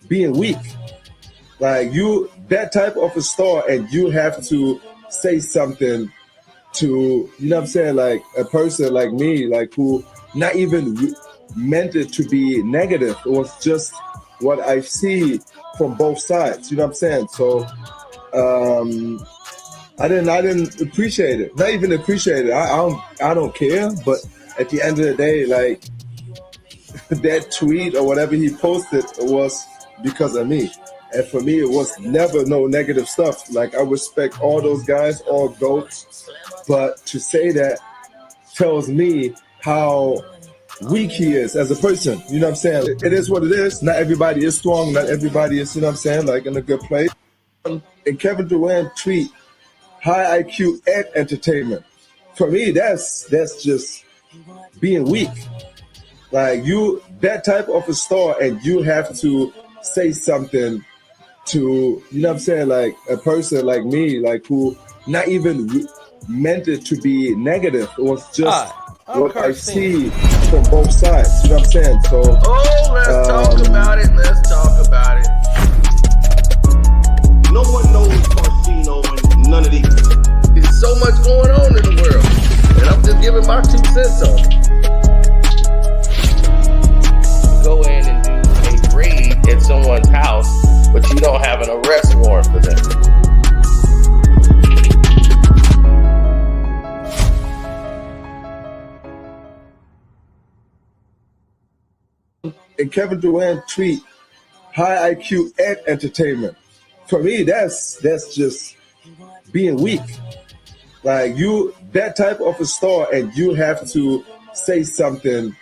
being weak. Like you, that type of a star, and you have to say something to, you know what I'm saying, like a person like me, like who not even meant it to be negative. It was just what I see from both sides. You know what I'm saying? So I didn't appreciate it. Not even appreciate it. I don't care. But at the end of the day, like that tweet or whatever he posted was because of me. And for me, it was never no negative stuff. Like I respect all those guys, all goats. But to say that tells me how weak he is as a person. You know what I'm saying? It is what it is. Not everybody is strong. Not everybody is, you know what I'm saying, like in a good place. And Kevin Durant tweet, high IQ and entertainment. For me, that's just being weak. Like you, that type of a star, and you have to say something to, you know what I'm saying, like a person like me, like who not even meant it to be negative. It was just what I see from both sides. You know what I'm saying? So, let's talk about it. Let's talk about it. No one knows Carcino and none of these. There's so much going on in the world, and I'm just giving my 2 cents on it. Go in and do a raid at someone's house, but you don't have an arrest warrant for them. And Kevin Durant tweet, high IQ and entertainment. For me, that's just being weak. Like you, that type of a star, and you have to say something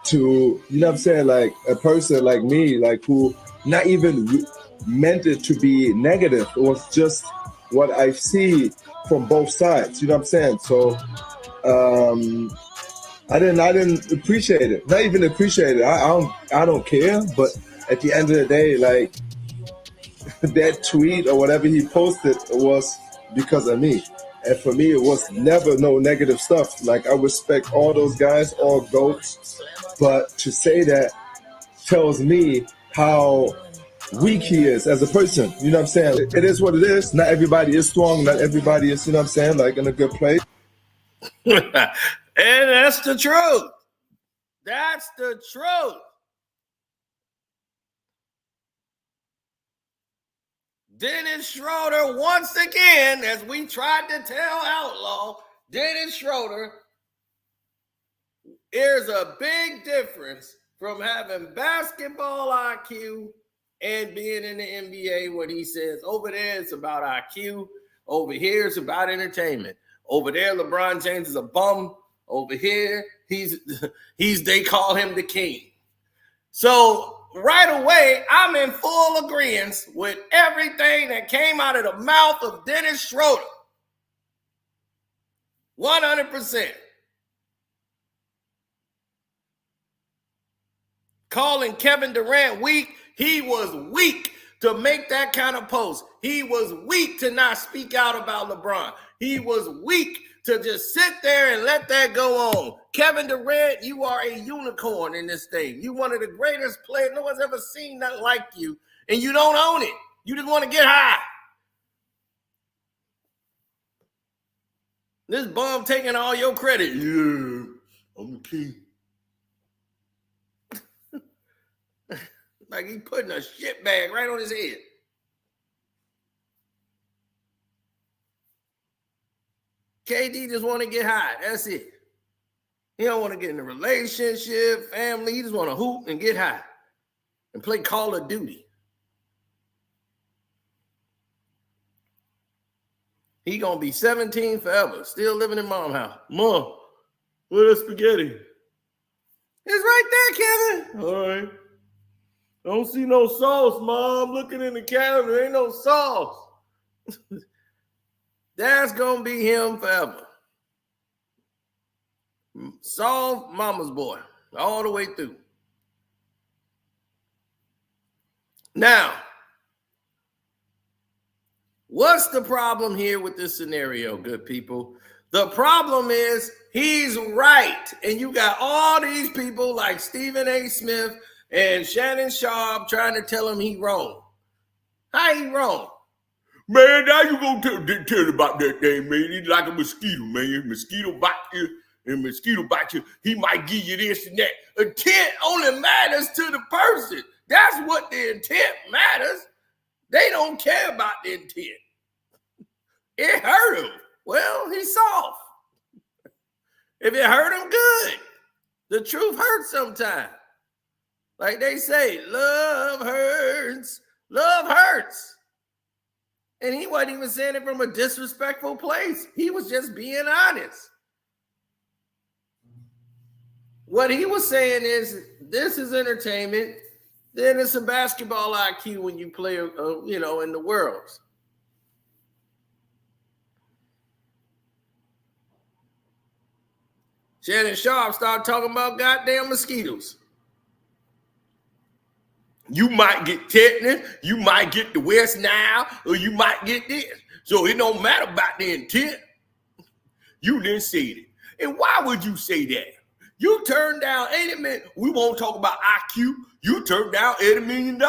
to, you know what I'm saying, like a person like me, like who not even meant it to be negative. It was just what I see from both sides. You know what I'm saying? So I didn't appreciate it. Not even appreciate it. I don't care. But at the end of the day, like that tweet or whatever he posted was because of me. And for me, it was never no negative stuff. Like I respect all those guys, all goats. But to say that tells me how weak he is as a person. You know what I'm saying? It is what it is. Not everybody is strong. Not everybody is, you know what I'm saying, like in a good place. And that's the truth. That's the truth. Dennis Schröder, once again, as we tried to tell Outlaw, Dennis Schröder, there's a big difference from having basketball IQ and being in the NBA. What he says over there is about IQ. Over here it's about entertainment. Over there, LeBron James is a bum. Over here, they call him the king. So right away, I'm in full agreement with everything that came out of the mouth of Dennis Schröder. 100%. Calling Kevin Durant weak. He was weak to make that kind of post. He was weak to not speak out about LeBron. He was weak to just sit there and let that go on. Kevin Durant, you are a unicorn in this thing. You're one of the greatest players. No one's ever seen nothing like you, and you don't own it. You just want to get high. This bum taking all your credit. Yeah, I'm the king. Like he's putting a shit bag right on his head. KD just want to get high. That's it. He don't want to get in a relationship, family. He just want to hoop and get high and play Call of Duty. He going to be 17 forever, still living in mom's house. Mom, where's the spaghetti? It's right there, Kevin. All right. Don't see no sauce, Mom. Looking in the cabinet, there ain't no sauce. That's going to be him forever. Soft mama's boy, all the way through. Now, what's the problem here with this scenario, good people? The problem is he's right. And you got all these people like Stephen A. Smith and Shannon Sharp trying to tell him he wrong. How he wrong? Man, now you gonna tell about that thing, man. He's like a mosquito, man. Mosquito bite you, and mosquito bite you. He might give you this and that. Intent only matters to the person. That's what the intent matters. They don't care about the intent. It hurt him. Well, he's soft. If it hurt him, good. The truth hurts sometimes. Like they say, love hurts. Love hurts. And he wasn't even saying it from a disrespectful place. He was just being honest. What he was saying is, this is entertainment. Then it's a basketball IQ when you play, in the Worlds. Shannon Sharp started talking about goddamn mosquitoes. You might get tetanus, you might get the West Nile, or you might get this. So it don't matter about the intent. You didn't say it. And why would you say that? You turned down $80 million. We won't talk about IQ. You turned down $80 million.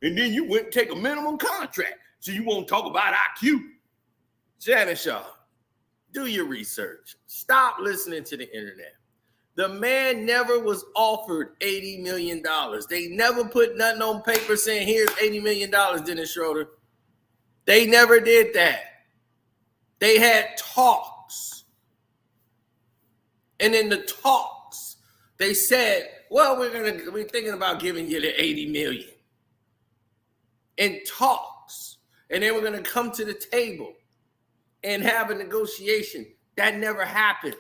And then you went and take a minimum contract. So you won't talk about IQ. Shannon Sharp, do your research. Stop listening to the internet. The man never was offered $80 million. They never put nothing on paper saying, here's $80 million, Dennis Schröder. They never did that. They had talks. And in the talks, they said, well, we're thinking about giving you the $80 million. In talks. And then we're going to come to the table and have a negotiation. That never happened.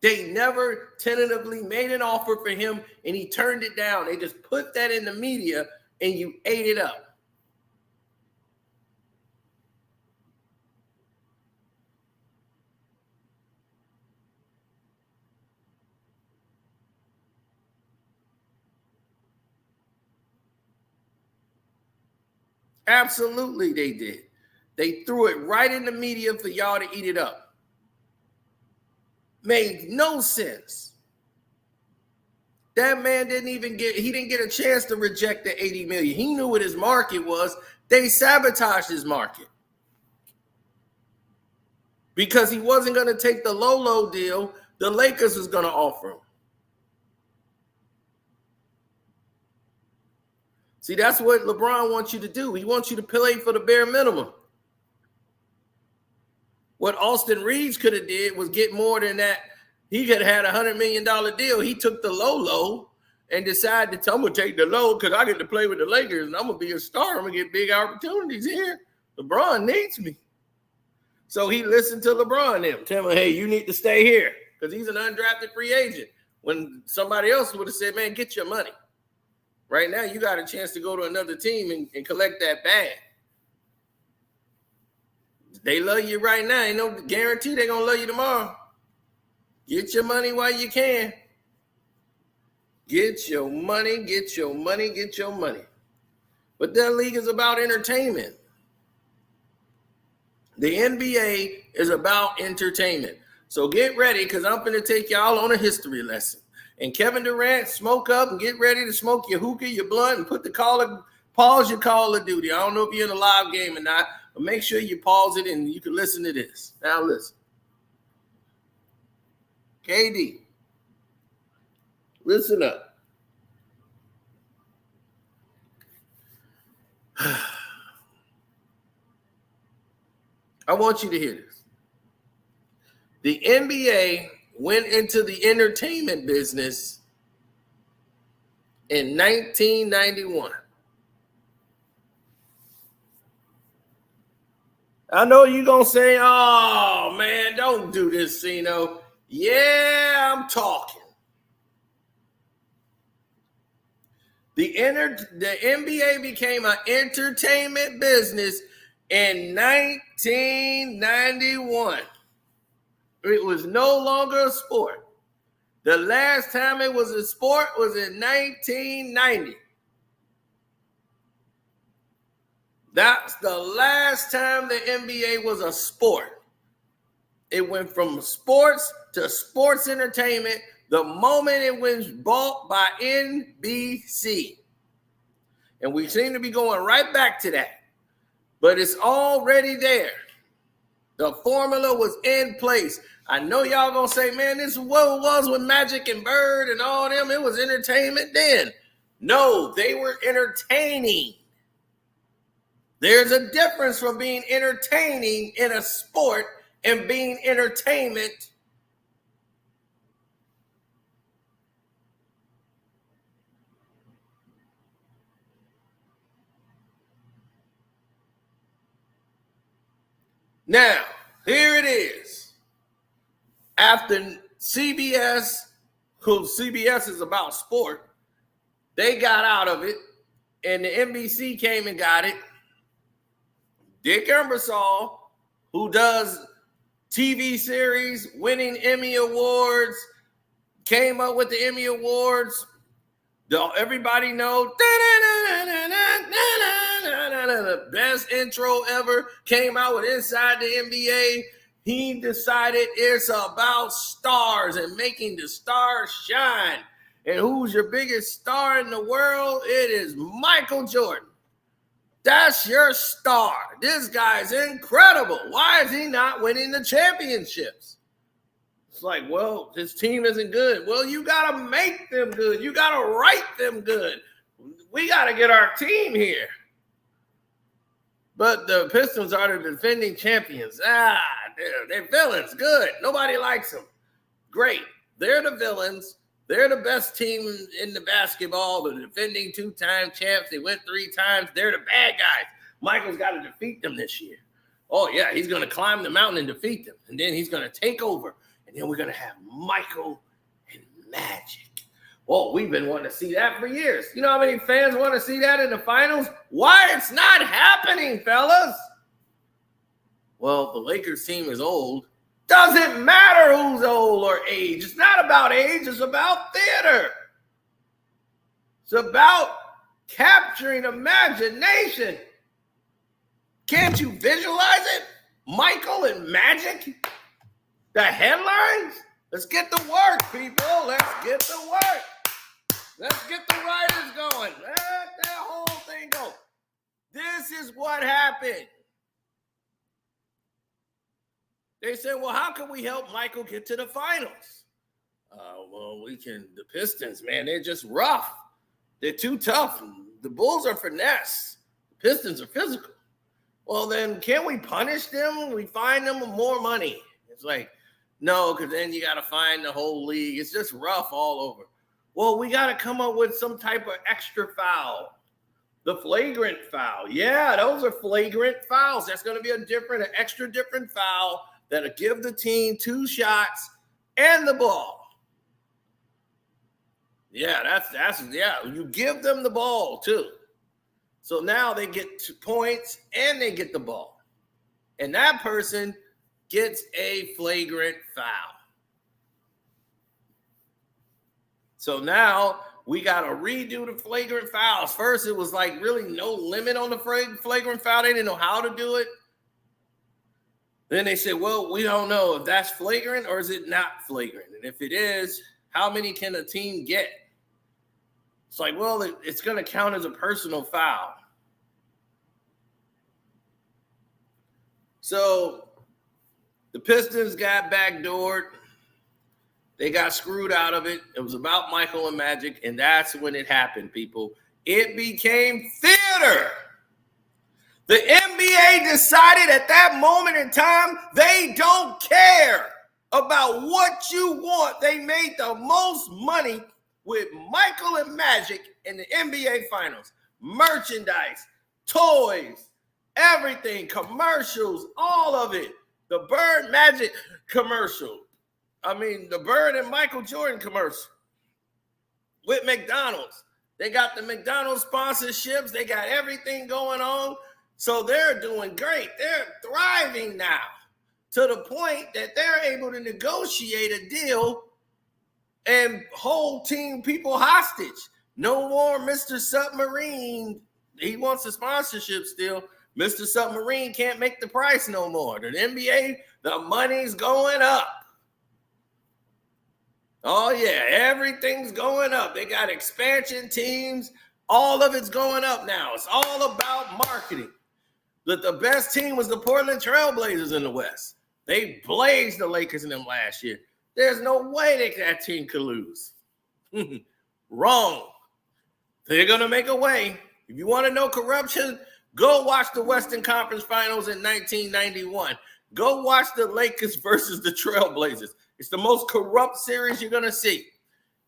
They never tentatively made an offer for him, and he turned it down. They just put that in the media, and you ate it up. Absolutely, they did. They threw it right in the media for y'all to eat it up. Made no sense. That man didn't get a chance to reject the $80 million. He knew what his market was. They sabotaged his market. Because he wasn't going to take the low deal the Lakers was going to offer him. See, that's what LeBron wants you to do. He wants you to play for the bare minimum. What Austin Reeves could have did was get more than that. He could have had a $100 million deal. He took the low and decided I'm going to take the low because I get to play with the Lakers and I'm going to be a star. I'm going to get big opportunities here. LeBron needs me. So he listened to LeBron and tell him, hey, you need to stay here because he's an undrafted free agent. When somebody else would have said, man, get your money. Right now, you got a chance to go to another team and collect that bag. They love you right now. Ain't no guarantee they're going to love you tomorrow. Get your money while you can. Get your money, get your money, get your money. But that league is about entertainment. The NBA is about entertainment. So get ready because I'm going to take y'all on a history lesson. And Kevin Durant, smoke up and get ready to smoke your hookah, your blunt, and pause your Call of Duty. I don't know if you're in a live game or not, but make sure you pause it and you can listen to this. Now listen. KD, listen up. I want you to hear this. The NBA went into the entertainment business in 1991. I know you're going to say, oh, man, don't do this, Cino. Yeah, I'm talking. The NBA became an entertainment business in 1991. It was no longer a sport. The last time it was a sport was in 1990. That's the last time the NBA was a sport. It went from sports to sports entertainment the moment it was bought by NBC. And we seem to be going right back to that. But it's already there. The formula was in place. I know y'all gonna say, man, this is what it was with Magic and Bird and all them. It was entertainment then. No, they were entertaining. There's a difference from being entertaining in a sport and being entertainment. Now, here it is. After CBS, who CBS is about sport, they got out of it, and the NBC came and got it. Dick Ebersol, who does TV series, winning Emmy Awards, came up with the Emmy Awards. Everybody know the best intro ever, came out with Inside the NBA. He decided it's about stars and making the stars shine. And who's your biggest star in the world? It is Michael Jordan. That's your star. This guy's incredible. Why is he not winning the championships? It's like, well, his team isn't good. Well, you got to make them good. You got to write them good. We got to get our team here. But the Pistons are the defending champions. They're villains. Good. Nobody likes them. Great. They're the villains. They're the best team in the basketball. The defending 2-time champs. They went 3 times. They're the bad guys. Michael's got to defeat them this year. Oh, yeah. He's going to climb the mountain and defeat them. And then he's going to take over. And then we're going to have Michael and Magic. Well, we've been wanting to see that for years. You know how many fans want to see that in the finals? Why it's not happening, fellas? Well, the Lakers team is old. Doesn't matter who's old or age. It's not about age. It's about theater. It's about capturing imagination. Can't you visualize it? Michael and Magic? The headlines? Let's get to work, people. Let's get to work. Let's get the writers going. Let that whole thing go. This is what happened. They said, well, how can we help Michael get to the finals? Well, we can. The Pistons, man, they're just rough. They're too tough. The Bulls are finesse. The Pistons are physical. Well, then can't we punish them? We fine them with more money. It's like, no, because then you got to find the whole league. It's just rough all over. Well, we got to come up with some type of extra foul. The flagrant foul. Yeah, those are flagrant fouls. That's going to be an extra different foul that'll give the team 2 shots and the ball. Yeah, that's you give them the ball too. So now they get 2 points and they get the ball. And that person gets a flagrant foul. So now we got to redo the flagrant fouls. First, it was like really no limit on the flagrant foul. They didn't know how to do it. Then they said, well, we don't know if that's flagrant or is it not flagrant. And if it is, how many can a team get? It's like, well, it's going to count as a personal foul. So the Pistons got backdoored. They got screwed out of it. It was about Michael and Magic, and that's when it happened, people. It became theater. The NBA decided at that moment in time, they don't care about what you want. They made the most money with Michael and Magic in the NBA Finals. Merchandise, toys, everything, commercials, all of it. The Bird Magic commercial. The Bird and Michael Jordan commercial with McDonald's. They got the McDonald's sponsorships. They got everything going on. So they're doing great. They're thriving now to the point that they're able to negotiate a deal and hold team people hostage. No more Mr. Submarine. He wants the sponsorship still. Mr. Submarine can't make the price no more. The NBA, the money's going up. Oh, yeah, everything's going up. They got expansion teams. All of it's going up now. It's all about marketing. The best team was the Portland Trailblazers in the West. They blazed the Lakers in them last year. There's no way that team could lose. Wrong. They're going to make a way. If you want to know corruption, go watch the Western Conference Finals in 1991. Go watch the Lakers versus the Trailblazers. It's the most corrupt series you're going to see.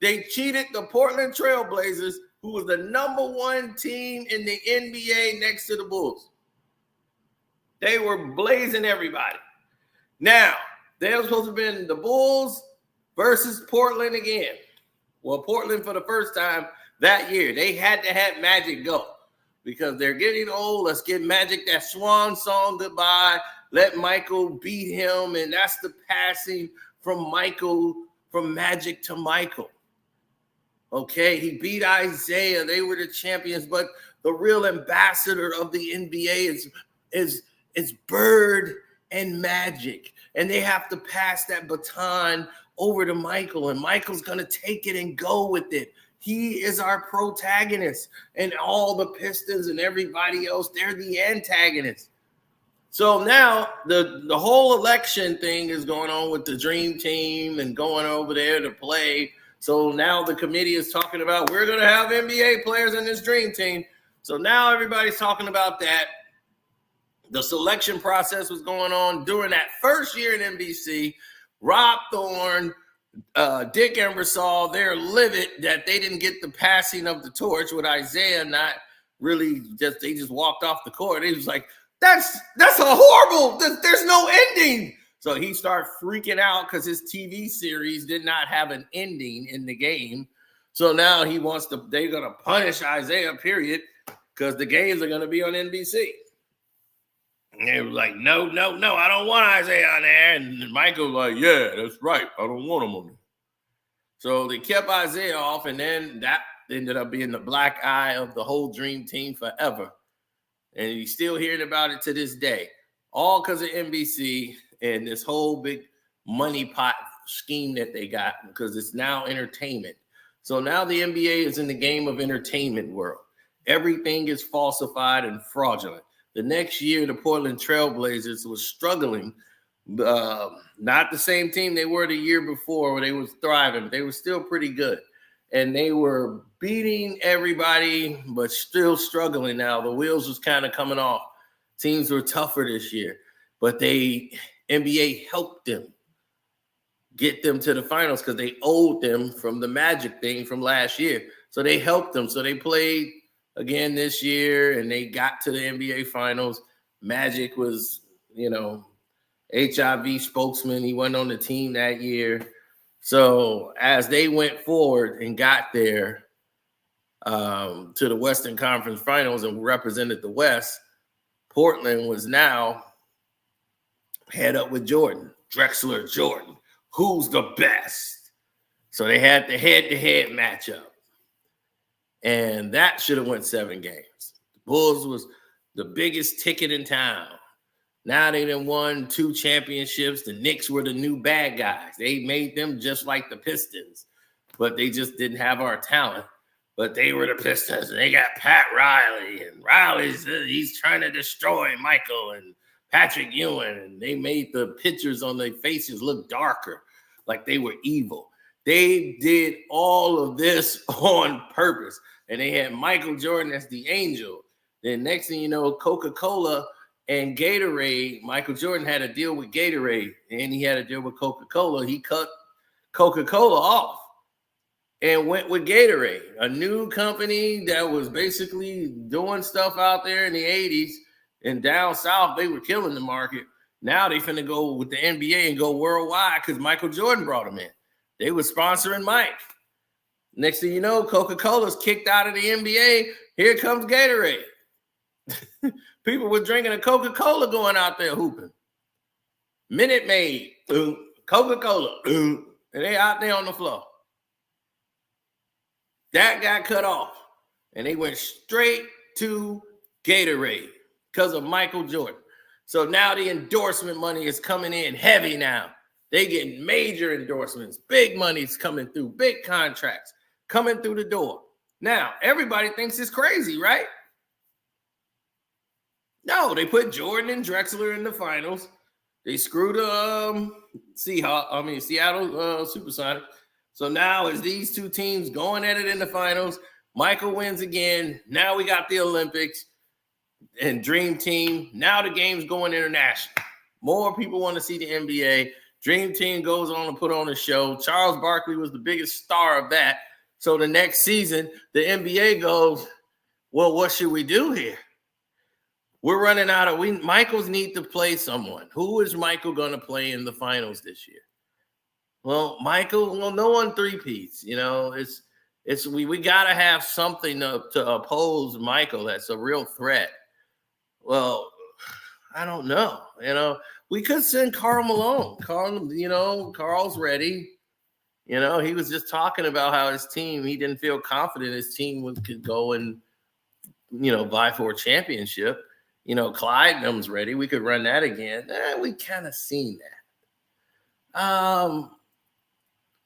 They cheated the Portland Trailblazers, who was the #1 team in the NBA next to the Bulls. They were blazing everybody. Now, they were supposed to have been the Bulls versus Portland again. Well, Portland for the first time that year, they had to have Magic go because they're getting old. Let's give Magic that swan song goodbye. Let Michael beat him, and that's the passing from Magic to Michael. Okay, he beat Isaiah. They were the champions, but the real ambassador of the NBA is Bird and Magic, and they have to pass that baton over to Michael, and Michael's going to take it and go with it. He is our protagonist, and all the Pistons and everybody else, they're the antagonists. So now the whole election thing is going on with the Dream Team and going over there to play. So now the committee is talking about we're going to have NBA players in this Dream Team. So now everybody's talking about that. The selection process was going on during that first year in NBC. Rob Thorne, Dick Ebersol, they're livid that they didn't get the passing of the torch with Isaiah not really they just walked off the court. He was like, that's a horrible, there's no ending. So he started freaking out because his TV series did not have an ending in the game. So now they're going to punish Isaiah, period, because the games are going to be on NBC. And they were like, no, I don't want Isaiah on there. And Michael was like, yeah, that's right. I don't want him on there. So they kept Isaiah off, and then that ended up being the black eye of the whole Dream Team forever. And you're still hearing about it to this day. All because of NBC and this whole big money pot scheme that they got, because it's now entertainment. So now the NBA is in the game of entertainment world. Everything is falsified and fraudulent. The next year, the Portland Trailblazers was struggling. Not the same team they were the year before where they was thriving, but they were still pretty good. And they were beating everybody, but still struggling now. The wheels was kind of coming off. Teams were tougher this year, but NBA helped them get them to the finals because they owed them from the Magic thing from last year. So they helped them. So they played again this year, and they got to the NBA finals. Magic was, HIV spokesman. He wasn't on the team that year. So as they went forward and got there to the Western Conference Finals and represented the West, Portland was now head up with Jordan, Drexler Jordan. Who's the best? So they had the head-to-head matchup. And that should have went 7 games. The Bulls was the biggest ticket in town. Now they done won 2 championships. The Knicks were the new bad guys. They made them just like the Pistons, but they just didn't have our talent. But they were the Pistons, and they got Pat Riley, and he's trying to destroy Michael and Patrick Ewing, and they made the pictures on their faces look darker, like they were evil. They did all of this on purpose, and they had Michael Jordan as the angel. Then next thing you know, Coca-Cola and Gatorade, Michael Jordan had a deal with Gatorade, and he had a deal with Coca-Cola. He cut Coca-Cola off and went with Gatorade, a new company that was basically doing stuff out there in the 80s. And down south, they were killing the market. Now they finna go with the NBA and go worldwide because Michael Jordan brought them in. They were sponsoring Mike. Next thing you know, Coca-Cola's kicked out of the NBA. Here comes Gatorade. People were drinking a Coca-Cola going out there hooping. Minute Maid, Coca-Cola, and they out there on the floor. That got cut off, and they went straight to Gatorade because of Michael Jordan. So now the endorsement money is coming in heavy now. They getting major endorsements, big money's coming through, big contracts coming through the door. Now, everybody thinks it's crazy, right? No, they put Jordan and Drexler in the finals. They screwed Seattle Supersonics. So now it's these two teams going at it in the finals. Michael wins again. Now we got the Olympics and Dream Team. Now the game's going international. More people want to see the NBA. Dream Team goes on to put on a show. Charles Barkley was the biggest star of that. So the next season, the NBA goes, well, what should we do here? We're running out of Michaels need to play someone. Who is Michael going to play in the finals this year? Well, no one three-peats. You know, we got to have something to oppose Michael that's a real threat. Well, I don't know. You know, we could send Karl Malone. Carl's ready. You know, he was just talking about how his team, he didn't feel confident his team could go and, vie for a championship. Clyde and them's ready. We could run that again. We kind of seen that.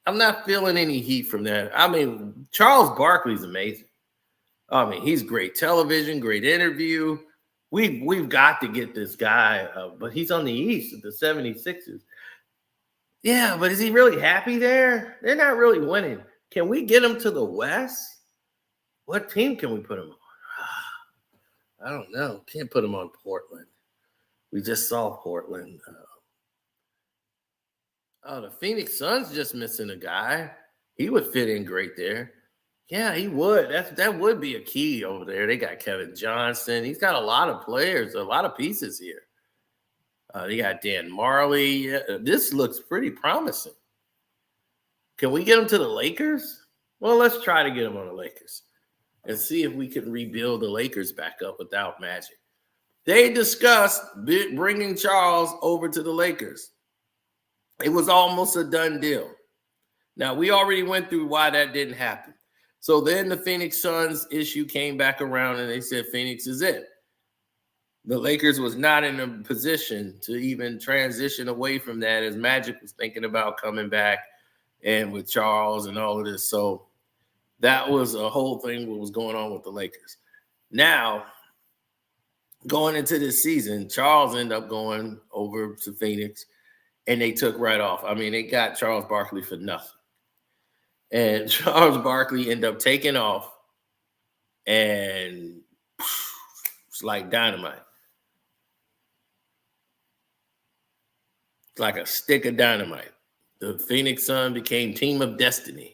I'm not feeling any heat from that. I mean, Charles Barkley's amazing. I mean, he's great television, great interview. We've got to get this guy, but he's on the East at the 76ers. Yeah, but is he really happy there? They're not really winning. Can we get him to the West? What team can we put him on? I don't know. Can't put him on Portland. We just saw Portland. The Phoenix Suns just missing a guy. He would fit in great there. Yeah, he would. That would be a key over there. They got Kevin Johnson. He's got a lot of players, a lot of pieces here. They got Dan Marley. This looks pretty promising. Can we get him to the Lakers? Well, let's try to get him on the Lakers and see if we can rebuild the Lakers back up without Magic. They discussed bringing Charles over to the Lakers. It was almost a done deal. Now, we already went through why that didn't happen. So then the Phoenix Suns issue came back around and they said Phoenix is it. The Lakers was not in a position to even transition away from that as Magic was thinking about coming back and with Charles and all of this. So that was a whole thing what was going on with the Lakers. Now, going into this season, Charles ended up going over to Phoenix, and they took right off. I mean, they got Charles Barkley for nothing. And Charles Barkley ended up taking off, and it's like dynamite. It's like a stick of dynamite. The Phoenix Suns became Team of Destiny.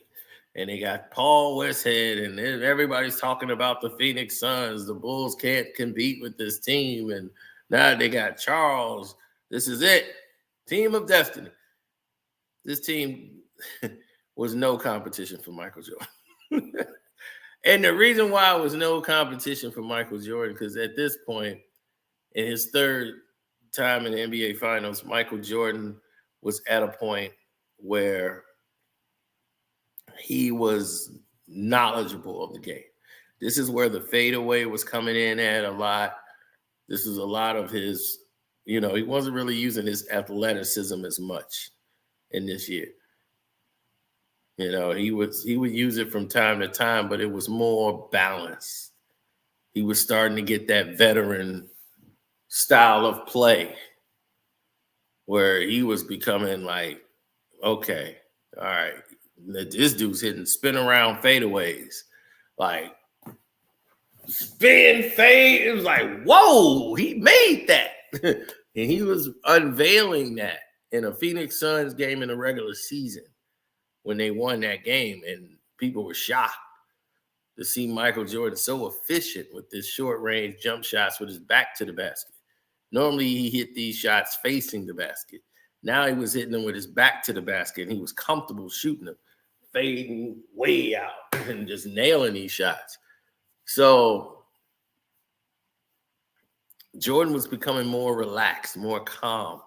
And they got Paul Westhead, and everybody's talking about the Phoenix Suns. The Bulls can't compete with this team. And now they got Charles. This is it. Team of Destiny. This team was no competition for Michael Jordan. And the reason why it was no competition for Michael Jordan, because at this point, in his third time in the NBA Finals, Michael Jordan was at a point where he was knowledgeable of the game. This is where the fadeaway was coming in at a lot. This is a lot of his, he wasn't really using his athleticism as much in this year. He would use it from time to time, but it was more balanced. He was starting to get that veteran style of play where he was becoming like, okay, all right, this dude's hitting spin around fadeaways, like spin fade. It was like, whoa, he made that. And he was unveiling that in a Phoenix Suns game in the regular season when they won that game, and people were shocked to see Michael Jordan so efficient with this short-range jump shots with his back to the basket. Normally, he hit these shots facing the basket. Now he was hitting them with his back to the basket, and he was comfortable shooting them, fading way out and just nailing these shots. So Jordan was becoming more relaxed, more calm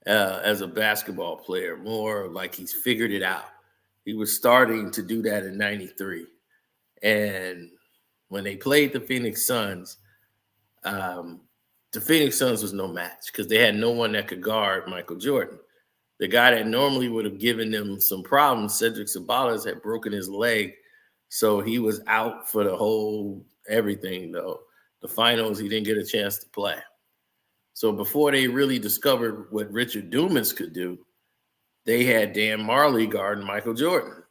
as a basketball player, more like he's figured it out. He was starting to do that in 93. And when they played the Phoenix Suns, the Phoenix Suns was no match because they had no one that could guard Michael Jordan. The guy that normally would have given them some problems, Cedric Ceballos, had broken his leg. So he was out for the whole everything, though. The finals, he didn't get a chance to play. So before they really discovered what Richard Dumas could do, they had Dan Marley guarding Michael Jordan.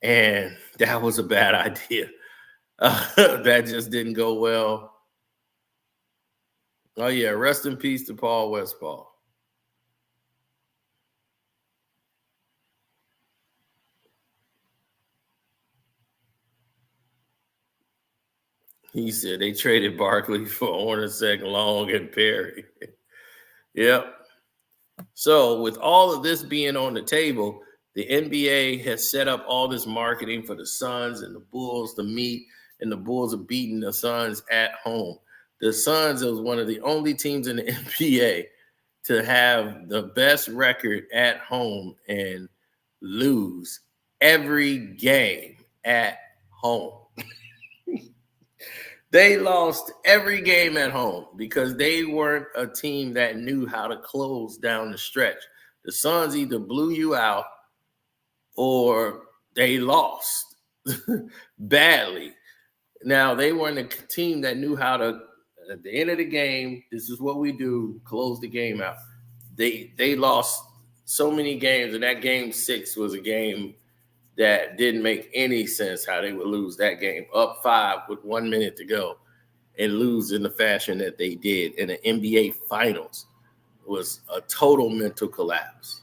And that was a bad idea. That just didn't go well. Oh, yeah, rest in peace to Paul Westphal. He said they traded Barkley for Hornacek, Long, and Perry. Yep. So with all of this being on the table, the NBA has set up all this marketing for the Suns and the Bulls to meet, and the Bulls are beating the Suns at home. The Suns was one of the only teams in the NBA to have the best record at home and lose every game at home. They lost every game at home because they weren't a team that knew how to close down the stretch. The Suns either blew you out or they lost badly. Now, they weren't a team that knew how to, at the end of the game, this is what we do, close the game out. They lost so many games, and that game 6 was a game that didn't make any sense how they would lose that game, up 5 with 1 minute to go, and lose in the fashion that they did in the NBA Finals. It was a total mental collapse.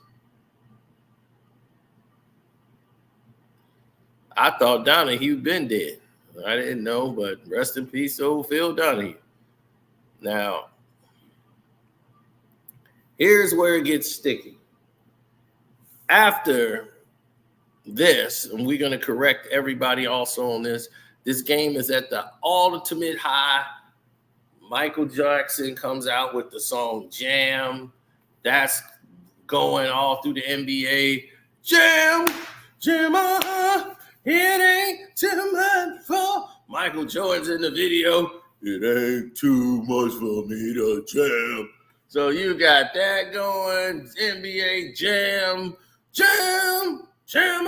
I thought Donahue been dead. I didn't know, but rest in peace, old Phil Donahue. Now, here's where it gets sticky. After this, and we're going to correct everybody also on this, this game is at the ultimate high. Michael Jackson comes out with the song Jam. That's going all through the NBA. Jam, jam, it ain't too much for Michael Jordan's in the video. It ain't too much for me to jam. So you got that going, NBA Jam, jam, jam.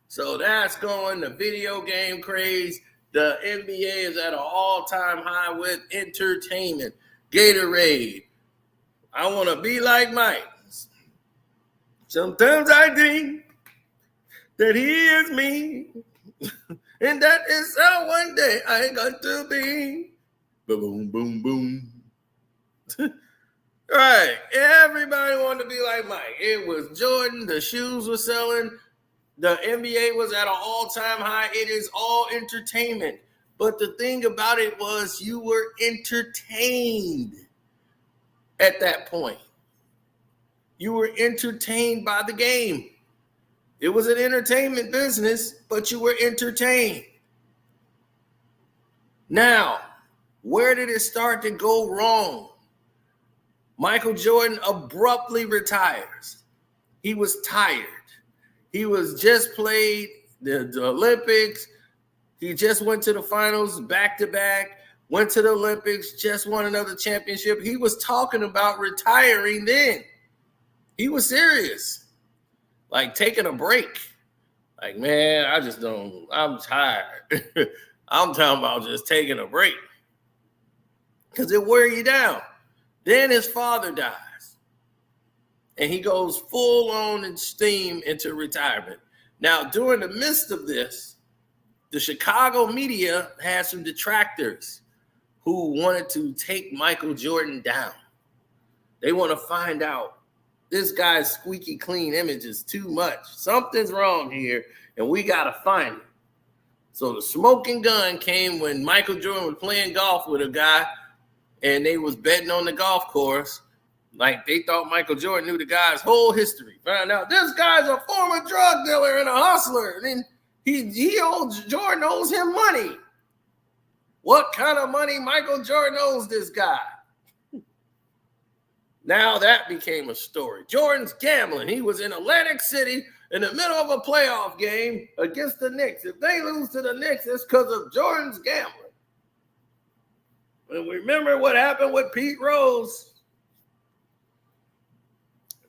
So that's going, the video game craze. The NBA is at an all-time high with entertainment. Gatorade. I want to be like Mike. Sometimes I think that he is me. And that is how one day I got to be. Boom, boom, boom. Right. Everybody wanted to be like Mike. It was Jordan. The shoes were selling. The NBA was at an all-time high. It is all entertainment. But the thing about it was you were entertained at that point. You were entertained by the game. It was an entertainment business, but you were entertained. Now, where did it start to go wrong? Michael Jordan abruptly retires. He was tired. He was just played the Olympics. He just went to the finals back-to-back, went to the Olympics, just won another championship. He was talking about retiring then. He was serious, like taking a break. Like, man, I'm tired. I'm talking about just taking a break because it wear you down. Then his father dies, and he goes full on in steam into retirement. Now, during the midst of this, the Chicago media had some detractors who wanted to take Michael Jordan down. They want to find out, this guy's squeaky clean image is too much. Something's wrong here, and we got to find it. So the smoking gun came when Michael Jordan was playing golf with a guy, and they was betting on the golf course. Like, they thought Michael Jordan knew the guy's whole history. Found out this guy's a former drug dealer and a hustler. And then Jordan owes him money. What kind of money Michael Jordan owes this guy? Now that became a story. Jordan's gambling. He was in Atlantic City in the middle of a playoff game against the Knicks. If they lose to the Knicks, it's because of Jordan's gambling. And remember what happened with Pete Rose.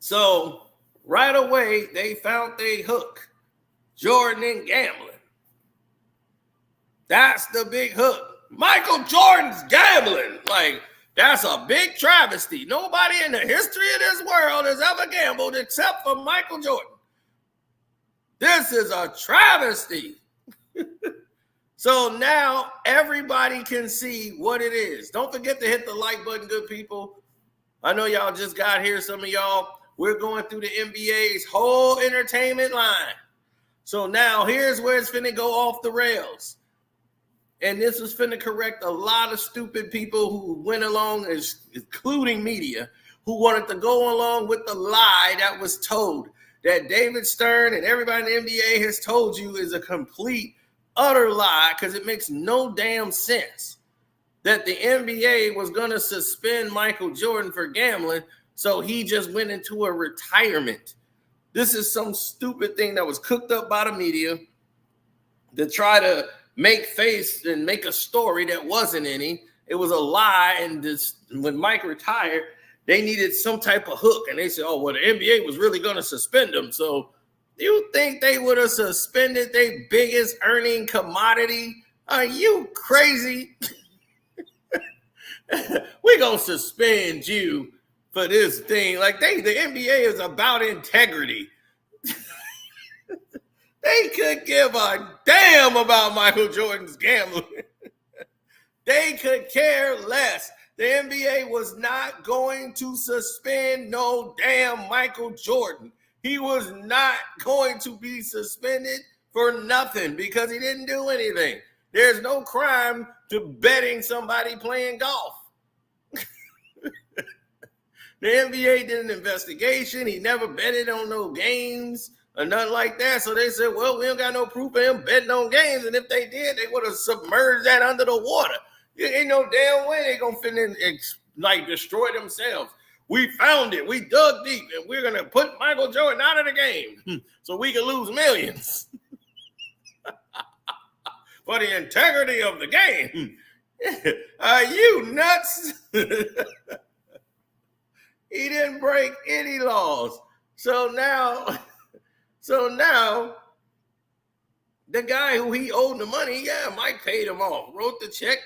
So right away, they found their hook. Jordan and gambling. That's the big hook. Michael Jordan's gambling. Like, that's a big travesty. Nobody in the history of this world has ever gambled except for Michael Jordan. This is a travesty. So now everybody can see what it is. Don't forget to hit the like button, good people. I know y'all just got here, some of y'all. We're going through the NBA's whole entertainment line. So now here's where it's finna go off the rails. And this is finna correct a lot of stupid people who went along, including media, who wanted to go along with the lie that was told, that David Stern and everybody in the NBA has told you is a complete, utter lie, because it makes no damn sense that the NBA was going to suspend Michael Jordan for gambling, so he just went into a retirement. This is some stupid thing that was cooked up by the media to try to make face and make a story that wasn't any. It was a lie, and this, when Mike retired, they needed some type of hook, and they said, oh, well, the NBA was really going to suspend him, so you think they would have suspended their biggest earning commodity? Are you crazy? We're going to suspend you for this thing. Like, the NBA is about integrity. They could give a damn about Michael Jordan's gambling. They could care less. The NBA was not going to suspend no damn Michael Jordan. He was not going to be suspended for nothing because he didn't do anything. There's no crime to betting somebody playing golf. The NBA did an investigation. He never betted on no games or nothing like that. So they said, well, we don't got no proof of him betting on games. And if they did, they would have submerged that under the water. There ain't no damn way they going to fit in and destroy themselves. We found it. We dug deep, and we're going to put Michael Jordan out of the game so we can lose millions. For the integrity of the game. Are you nuts? He didn't break any laws. So now, the guy who he owed the money, Mike paid him off, wrote the check,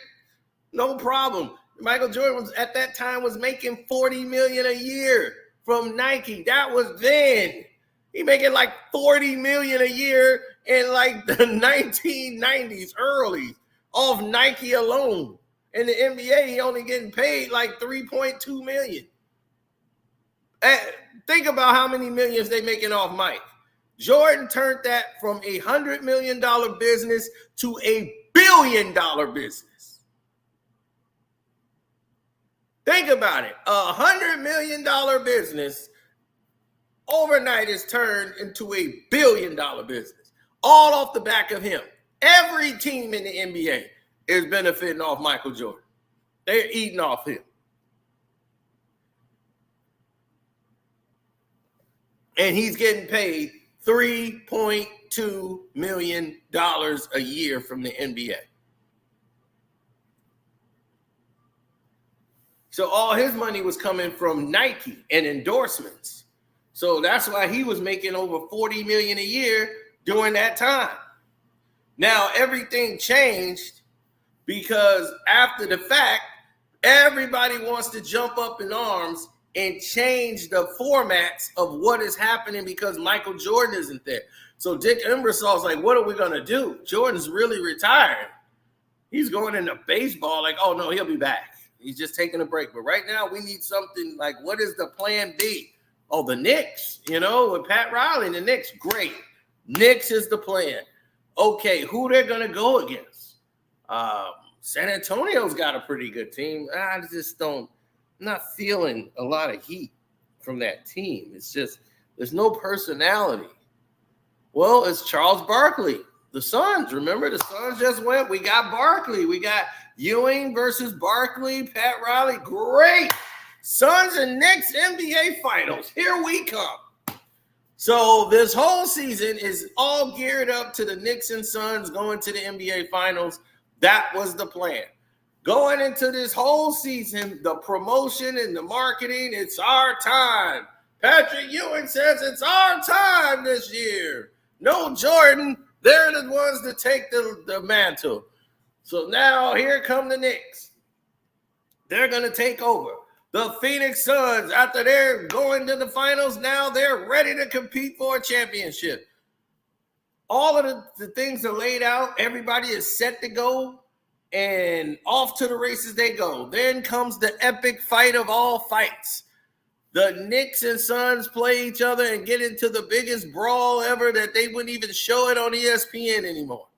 no problem. Michael Jordan at that time was making $40 million a year from Nike. That was then. He making like $40 million a year in like the 1990s, early, off Nike alone. In the NBA, he only getting paid like $3.2 million. Think about how many millions they making off Mike. Jordan turned that from a $100 million business to $1 billion business. Think about it. $100 million business overnight is turned into $1 billion business. All off the back of him. Every team in the NBA is benefiting off Michael Jordan. They're eating off him. And he's getting paid $3.2 million a year from the NBA. So all his money was coming from Nike and endorsements. So that's why he was making over $40 million a year during that time. Now everything changed because after the fact, everybody wants to jump up in arms and change the formats of what is happening because Michael Jordan isn't there. So Dick Ebersol's like, what are we going to do? Jordan's really retired. He's going into baseball like, oh, no, he'll be back. He's just taking a break. But right now we need something like, what is the plan B? Oh, the Knicks, with Pat Riley and the Knicks. Great. Knicks is the plan. Okay, who they're going to go against? San Antonio's got a pretty good team. I just not feeling a lot of heat from that team. It's just, there's no personality. Well, it's Charles Barkley. The Suns, remember? The Suns just went. We got Barkley. We got Ewing versus Barkley, Pat Riley. Great. Suns and Knicks NBA Finals. Here we come. So this whole season is all geared up to the Knicks and Suns going to the NBA Finals. That was the plan. Going into this whole season, the promotion and the marketing, it's our time. Patrick Ewing says it's our time this year. No Jordan. They're the ones that take the mantle. So now here come the Knicks. They're going to take over. The Phoenix Suns, after they're going to the finals, now they're ready to compete for a championship. All of the things are laid out. Everybody is set to go. And off to the races they go. Then comes the epic fight of all fights. The Knicks and Suns play each other and get into the biggest brawl ever that they wouldn't even show it on ESPN anymore.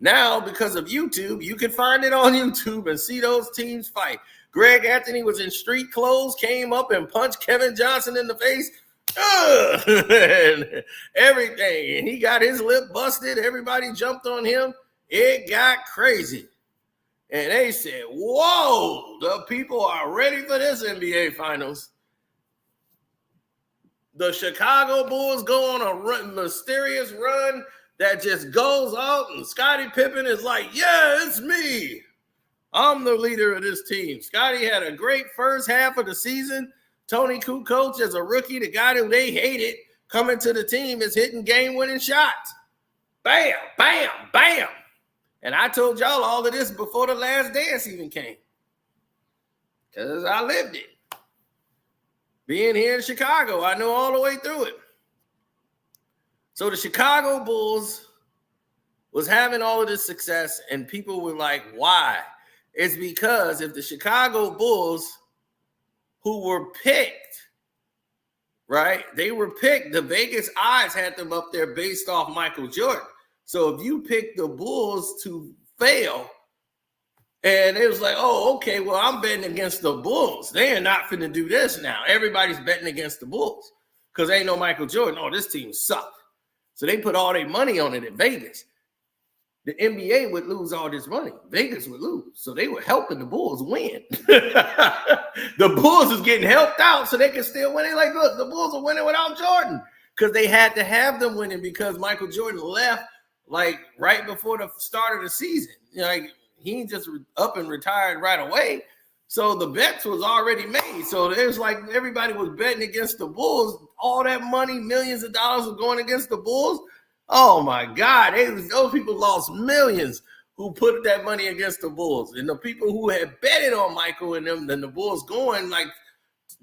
Now, because of YouTube, you can find it on YouTube and see those teams fight. Greg Anthony was in street clothes, came up and punched Kevin Johnson in the face. And everything. And he got his lip busted. Everybody jumped on him. It got crazy. And they said, whoa, the people are ready for this NBA Finals. The Chicago Bulls go on a mysterious run that just goes out, and Scottie Pippen is like, yeah, it's me. I'm the leader of this team. Scottie had a great first half of the season. Tony Kukoc, as a rookie, the guy who they hated, coming to the team is hitting game-winning shots. Bam, bam, bam. And I told y'all all of this before the Last Dance even came, because I lived it. Being here in Chicago, I know all the way through it. So the Chicago Bulls was having all of this success, and people were like, why? It's because if the Chicago Bulls, who were picked, right? They were picked. The Vegas odds had them up there based off Michael Jordan. So if you pick the Bulls to fail, and it was like, oh, okay, well, I'm betting against the Bulls. They are not finna do this now. Everybody's betting against the Bulls because ain't no Michael Jordan. Oh, this team sucked. So they put all their money on it in Vegas. The NBA would lose all this money. Vegas would lose. So they were helping the Bulls win. The Bulls is getting helped out so they can still win. They're like, look, the Bulls are winning without Jordan, because they had to have them winning because Michael Jordan left like right before the start of the season. Like, he just up and retired right away. So the bets was already made. So it was like everybody was betting against the Bulls. All that money, millions of dollars, was going against the Bulls. Oh, my God. Those people lost millions who put that money against the Bulls. And the people who had betted on Michael and them, and the Bulls going like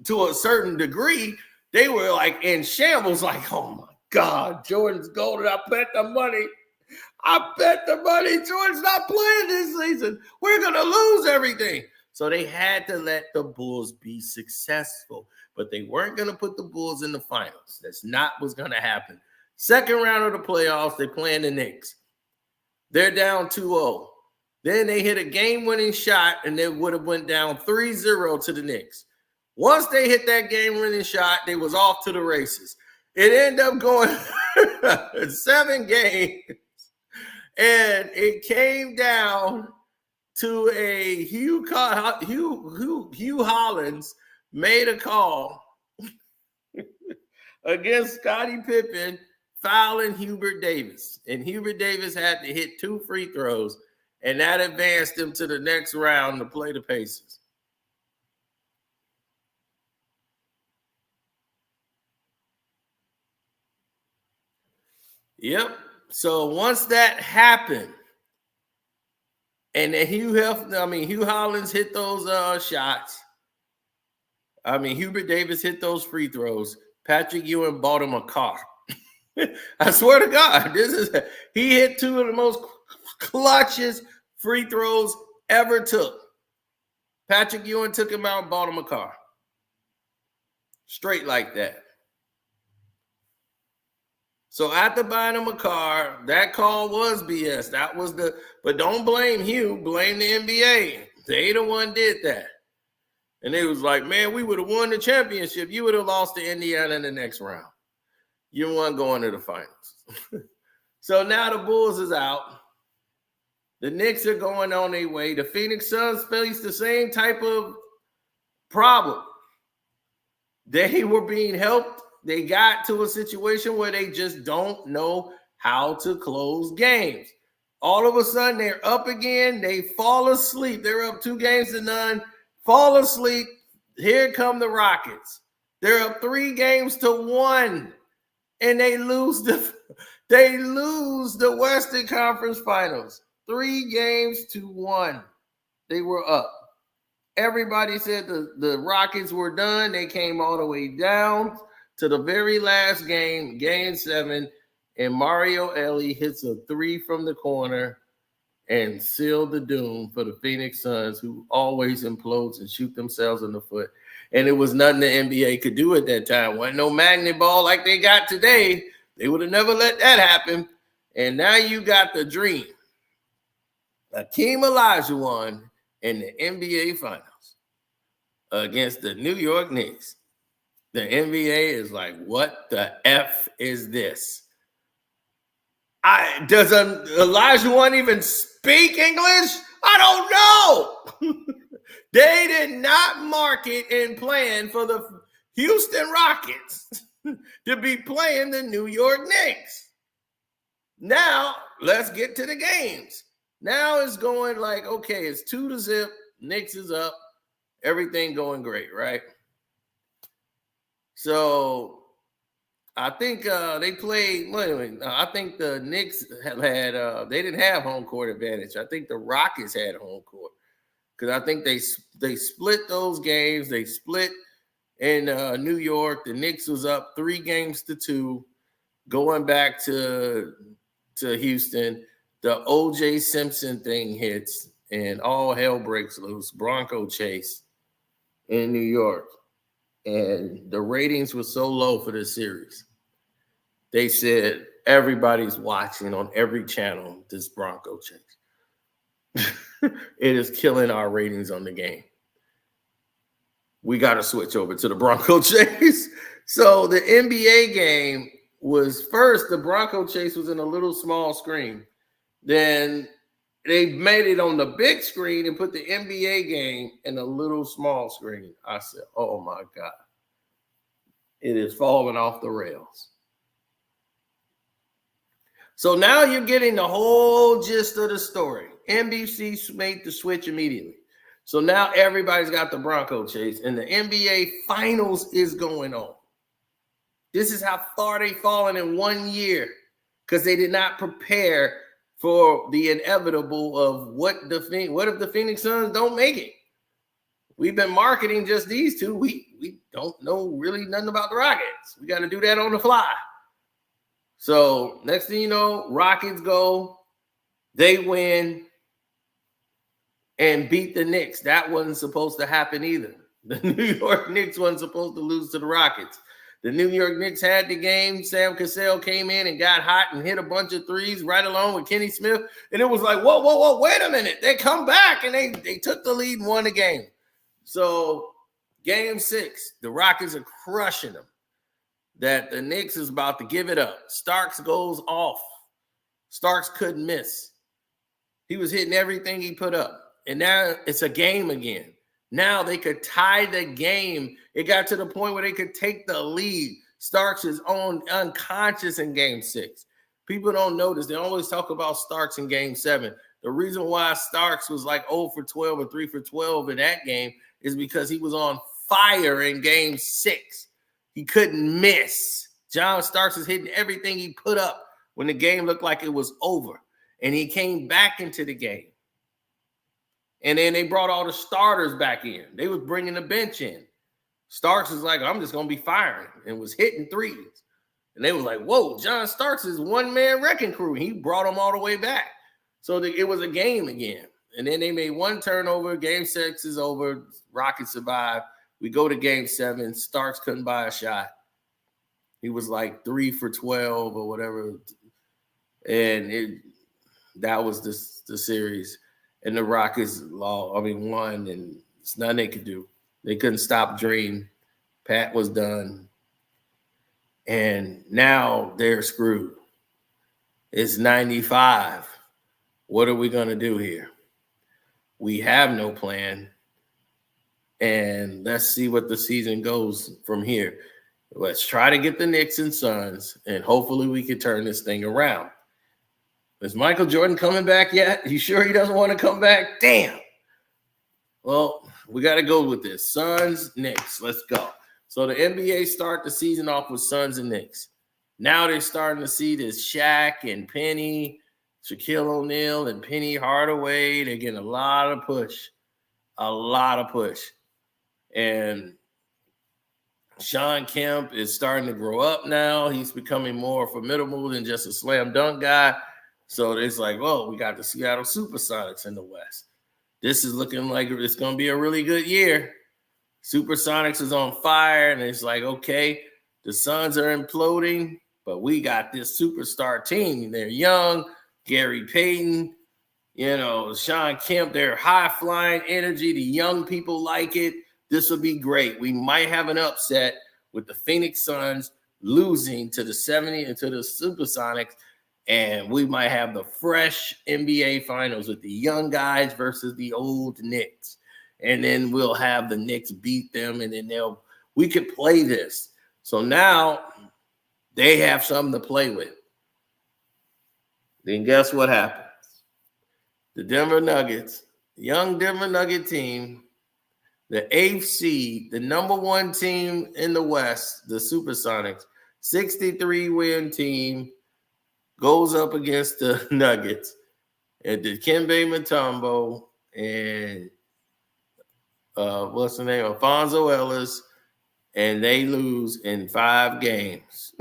to a certain degree, they were like in shambles, like, oh, my God, Jordan's golden. I bet the money. Jordan's not playing this season. We're going to lose everything. So they had to let the Bulls be successful, but they weren't going to put the Bulls in the finals. That's not what's going to happen. Second round of the playoffs, they're playing the Knicks. They're down 2-0. Then they hit a game-winning shot, and they would have went down 3-0 to the Knicks. Once they hit that game-winning shot, they was off to the races. It ended up going 7 games. And it came down to a Hugh Hollins made a call against Scottie Pippen fouling Hubert Davis. And Hubert Davis had to hit 2 free throws, and that advanced him to the next round to play the Pacers. Yep. So once that happened, and then Hugh Hollins hit those shots. Hubert Davis hit those free throws. Patrick Ewing bought him a car. I swear to God, he hit 2 of the most clutchest free throws ever took. Patrick Ewing took him out and bought him a car. Straight like that. So after buying him a car, that call was BS. But don't blame Hugh, blame the NBA. They the one did that. And they was like, man, we would have won the championship. You would have lost to Indiana in the next round. You weren't going to the finals. So now the Bulls is out. The Knicks are going on their way. The Phoenix Suns face the same type of problem. They were being helped. They got to a situation where they just don't know how to close games. All of a sudden, they're up again. They fall asleep. They're up 2-0, fall asleep. Here come the Rockets. They're up 3-1, and they lose the Western Conference Finals 3-1. They were up. Everybody said the Rockets were done. They came all the way down to the very last game, Game 7, and Mario Elie hits a 3 from the corner and sealed the doom for the Phoenix Suns, who always implodes and shoot themselves in the foot. And it was nothing the NBA could do at that time. Wasn't no magnet ball like they got today. They would have never let that happen. And now you got the dream. Hakeem Olajuwon in the NBA Finals against the New York Knicks. The NBA is like, what the F is this? Does Olajuwon even speak English? I don't know. They did not market and plan for the Houston Rockets to be playing the New York Knicks. Now, let's get to the games. Now it's going like, okay, it's 2-0. Knicks is up. Everything going great, right? So I think they played. I think the Knicks had they didn't have home court advantage. I think the Rockets had home court because I think they split those games. They split in New York. The Knicks was up 3-2, going back to Houston. The O.J. Simpson thing hits, and all hell breaks loose. Bronco chase in New York. And the ratings were so low for this series. They said everybody's watching on every channel this Bronco chase. It is killing our ratings on the game. We got to switch over to the Bronco chase. So the NBA game was first, the Bronco chase was in a little small screen. Then they made it on the big screen and put the NBA game in a little small screen. I said, oh my God. It is falling off the rails. So now you're getting the whole gist of the story. NBC made the switch immediately. So now everybody's got the Bronco chase, and the NBA Finals is going on. This is how far they've fallen in 1 year because they did not prepare for the inevitable of what if the Phoenix Suns don't make it? We've been marketing just these two. We don't know really nothing about the Rockets. We got to do that on the fly. So next thing you know, Rockets go, they win, and beat the Knicks. That wasn't supposed to happen either. The New York Knicks wasn't supposed to lose to the Rockets. The New York Knicks had the game. Sam Cassell came in and got hot and hit a bunch of threes right along with Kenny Smith. And it was like, whoa, wait a minute. They come back and they took the lead and won the game. So Game 6, the Rockets are crushing them. That the Knicks is about to give it up. Starks goes off. Starks couldn't miss. He was hitting everything he put up. And now it's a game again. Now they could tie the game. It got to the point where they could take the lead. Starks is unconscious in Game 6. People don't notice. They always talk about Starks in Game 7. The reason why Starks was like 0 for 12 or 3 for 12 in that game is because he was on fire in Game 6. He couldn't miss. John Starks is hitting everything he put up when the game looked like it was over. And he came back into the game. And then they brought all the starters back in. They was bringing the bench in. Starks was like, I'm just going to be firing, and was hitting threes. And they was like, whoa, John Starks is one-man wrecking crew. He brought them all the way back. So it was a game again. And then they made one turnover. Game 6 is over. Rockets survive. We go to Game 7. Starks couldn't buy a shot. He was like 3 for 12 or whatever. And that was the series. And the Rockets won, and it's nothing they could do. They couldn't stop Dream. Pat was done. And now they're screwed. It's 95. What are we going to do here? We have no plan. And let's see what the season goes from here. Let's try to get the Knicks and Suns, and hopefully we can turn this thing around. Is Michael Jordan coming back yet? You sure he doesn't want to come back? Damn. Well, we got to go with this. Suns, Knicks. Let's go. So the NBA start the season off with Suns and Knicks. Now they're starting to see this Shaq and Penny, Shaquille O'Neal and Penny Hardaway. They're getting a lot of push. And Sean Kemp is starting to grow up now. He's becoming more formidable than just a slam dunk guy. So it's like, well, we got the Seattle Supersonics in the West. This is looking like it's going to be a really good year. Supersonics is on fire, and it's like, okay, the Suns are imploding, but we got this superstar team. They're young, Gary Payton, Sean Kemp, they're high-flying energy. The young people like it. This will be great. We might have an upset with the Phoenix Suns losing to the Supersonics, and we might have the fresh NBA Finals with the young guys versus the old Knicks. And then we'll have the Knicks beat them, and then we could play this. So now they have something to play with. Then guess what happens? The Denver Nuggets, young Denver Nugget team, the 8th seed, the number 1 team in the West, the Supersonics, 63-win team, goes up against the Nuggets and Dikembe Mutombo and what's the name? Alfonso Ellis, and they lose in 5 games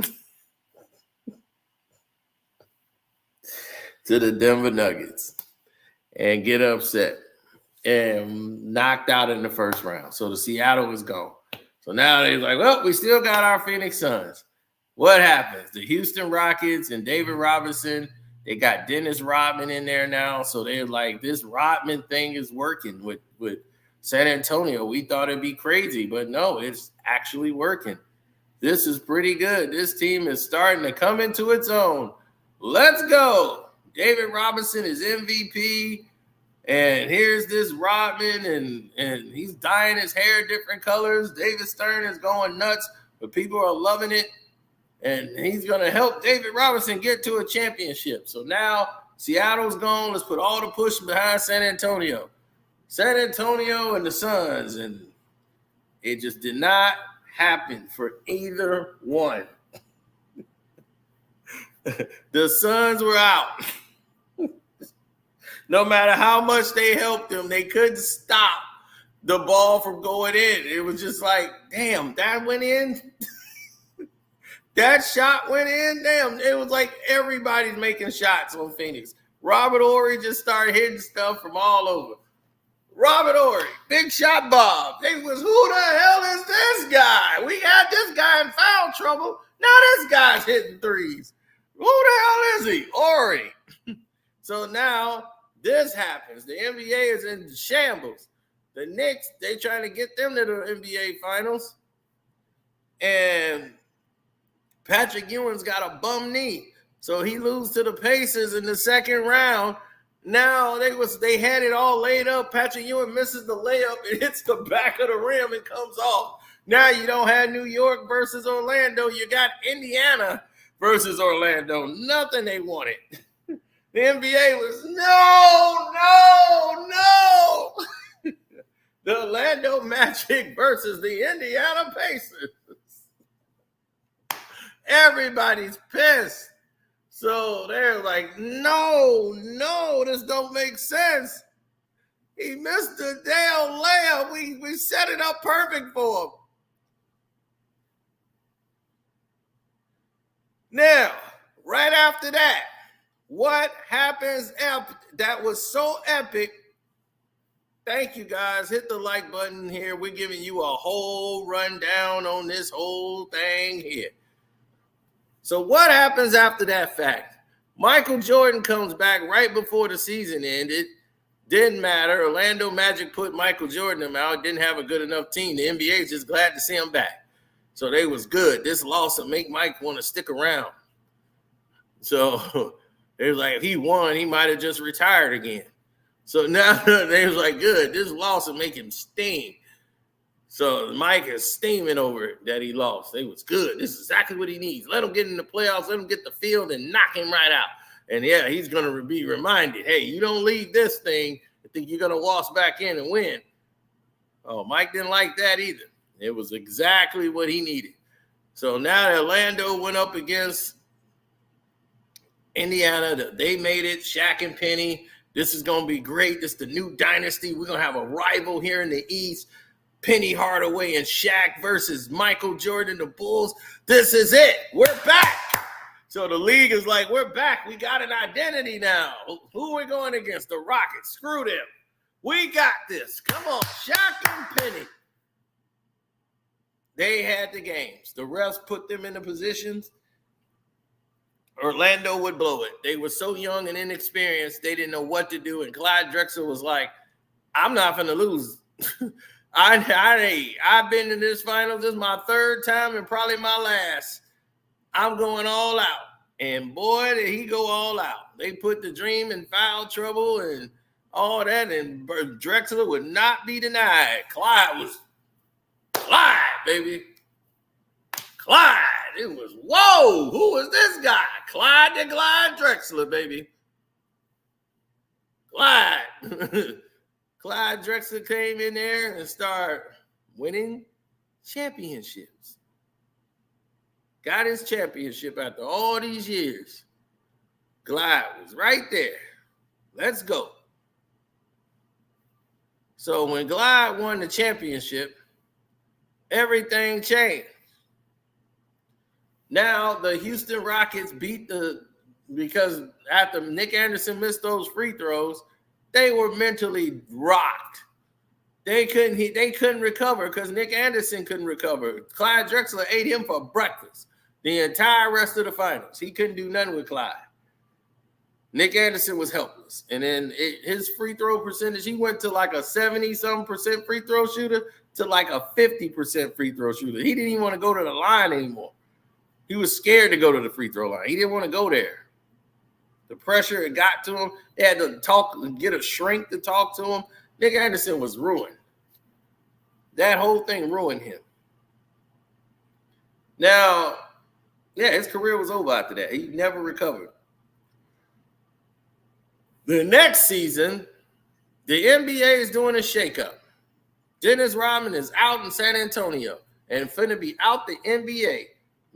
to the Denver Nuggets and get upset and knocked out in the first round. So the Seattle is gone. So now they're like, well, we still got our Phoenix Suns. What happens? The Houston Rockets and David Robinson, they got Dennis Rodman in there now. So they're like, this Rodman thing is working with San Antonio. We thought it'd be crazy, but no, it's actually working. This is pretty good. This team is starting to come into its own. Let's go. David Robinson is MVP. And here's this Rodman, and he's dyeing his hair different colors. David Stern is going nuts, but people are loving it. And he's going to help David Robinson get to a championship. So now Seattle's gone. Let's put all the push behind San Antonio. San Antonio and the Suns, and it just did not happen for either one. The Suns were out. No matter how much they helped them, they couldn't stop the ball from going in. It was just like, damn, that went in. That shot went in. Damn, it was like everybody's making shots on Phoenix. Robert Horry just started hitting stuff from all over. Robert Horry, Big Shot Bob. They was, who the hell is this guy? We got this guy in foul trouble. Now this guy's hitting threes. Who the hell is he? Horry. So now this happens. The NBA is in shambles. The Knicks, they trying to get them to the NBA Finals. And Patrick Ewing's got a bum knee. So he loses to the Pacers in the second round. Now they had it all laid up. Patrick Ewing misses the layup. It hits the back of the rim and comes off. Now you don't have New York versus Orlando. You got Indiana versus Orlando. Nothing they wanted. The NBA was no. The Orlando Magic versus the Indiana Pacers. Everybody's pissed. So they're like, no, this don't make sense. He missed the damn layup. We set it up perfect for him. Now, right after that, what happens after that was so epic? Thank you, guys. Hit the like button here. We're giving you a whole rundown on this whole thing here. So what happens after that fact? Michael Jordan comes back right before the season ended. Didn't matter. Orlando Magic put Michael Jordan out. Didn't have a good enough team. The NBA is just glad to see him back. So they was good. This loss will make Mike want to stick around. So they was like, if he won, he might have just retired again. So now they was like, good. This loss will make him steam. So Mike is steaming over it that he lost. It was good. This is exactly what he needs. Let him get in the playoffs. Let him get the field and knock him right out. And, yeah, he's going to be reminded, hey, you don't leave this thing and think you're going to waltz back in and win. Oh, Mike didn't like that either. It was exactly what he needed. So now Orlando went up against Indiana. They made it, Shaq and Penny. This is going to be great. This is the new dynasty. We're going to have a rival here in the East. Penny Hardaway and Shaq versus Michael Jordan, the Bulls. This is it. We're back. So the league is like, we're back. We got an identity now. Who are we going against? The Rockets. Screw them. We got this. Come on, Shaq and Penny. They had the games. The refs put them in the positions. Orlando would blow it. They were so young and inexperienced, they didn't know what to do. And Clyde Drexler was like, I'm not going to lose. I've been in this finals. This is my third time and probably my last. I'm going all out. And boy, did he go all out. They put the Dream in foul trouble and all that, and Drexler would not be denied. Clyde was Clyde, baby. Clyde. It was, whoa, who is this guy? Clyde the Glide Drexler, baby. Clyde. Clyde Drexler came in there and started winning championships. Got his championship after all these years. Glide was right there. Let's go. So when Glide won the championship, everything changed. Now the Houston Rockets because after Nick Anderson missed those free throws, they were mentally rocked. They couldn't recover because Nick Anderson couldn't recover. Clyde Drexler ate him for breakfast the entire rest of the finals. He couldn't do nothing with Clyde. Nick Anderson was helpless. And then his free throw percentage, he went to like a 70-some% free throw shooter to like a 50% free throw shooter. He didn't even want to go to the line anymore. He was scared to go to the free throw line. He didn't want to go there. The pressure it got to him. They had to talk and get a shrink to talk to him. Nick Anderson was ruined. That whole thing ruined him. Now, yeah, his career was over after that. He never recovered. The next season, the NBA is doing a shakeup. Dennis Rodman is out in San Antonio and finna be out the NBA.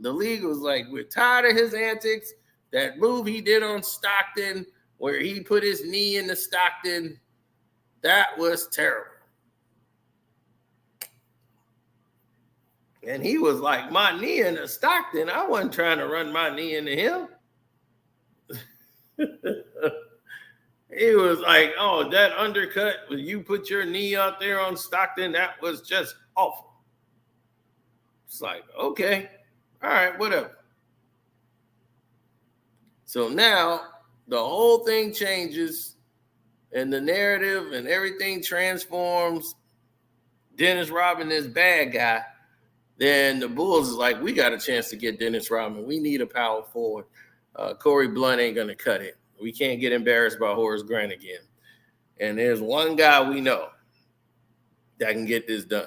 The league was like, we're tired of his antics. That move he did on Stockton, where he put his knee into Stockton, that was terrible. And he was like, my knee into Stockton. I wasn't trying to run my knee into him. He was like, oh, that undercut, when you put your knee out there on Stockton, that was just awful. It's like, okay, all right, whatever. So now the whole thing changes and the narrative and everything transforms. Dennis Rodman is bad guy. Then the Bulls is like, we got a chance to get Dennis Rodman. We need a power forward. Corey Blunt ain't going to cut it. We can't get embarrassed by Horace Grant again. And there's one guy we know that can get this done.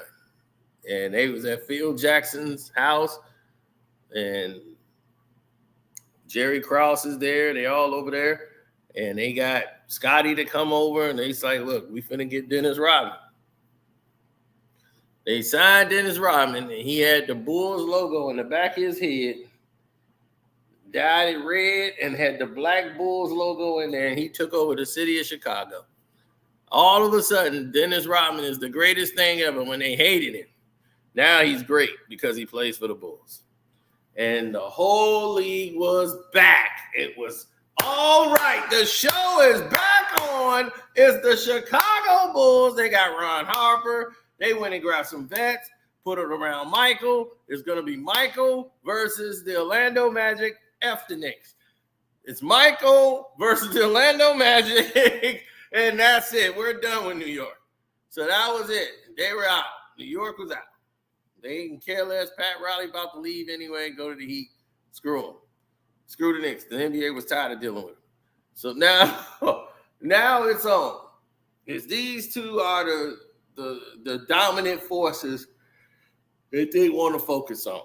And they was at Phil Jackson's house, and Jerry Krause is there. They all over there. And they got Scotty to come over, and they say, look, we finna get Dennis Rodman. They signed Dennis Rodman, and he had the Bulls logo on the back of his head, dyed it red, and had the Black Bulls logo in there, and he took over the city of Chicago. All of a sudden, Dennis Rodman is the greatest thing ever when they hated him. Now he's great because he plays for the Bulls. And the whole league was back. It was all right. The show is back on. It's the Chicago Bulls. They got Ron Harper. They went and grabbed some vets, put it around Michael. It's going to be Michael versus the Orlando Magic. F the Knicks. It's Michael versus the Orlando Magic. And that's it. We're done with New York. So that was it. They were out. New York was out. They didn't care less. Pat Riley about to leave anyway, go to the Heat. Screw them. Screw the Knicks. The NBA was tired of dealing with them. So now it's on. It's these two are the dominant forces that they want to focus on.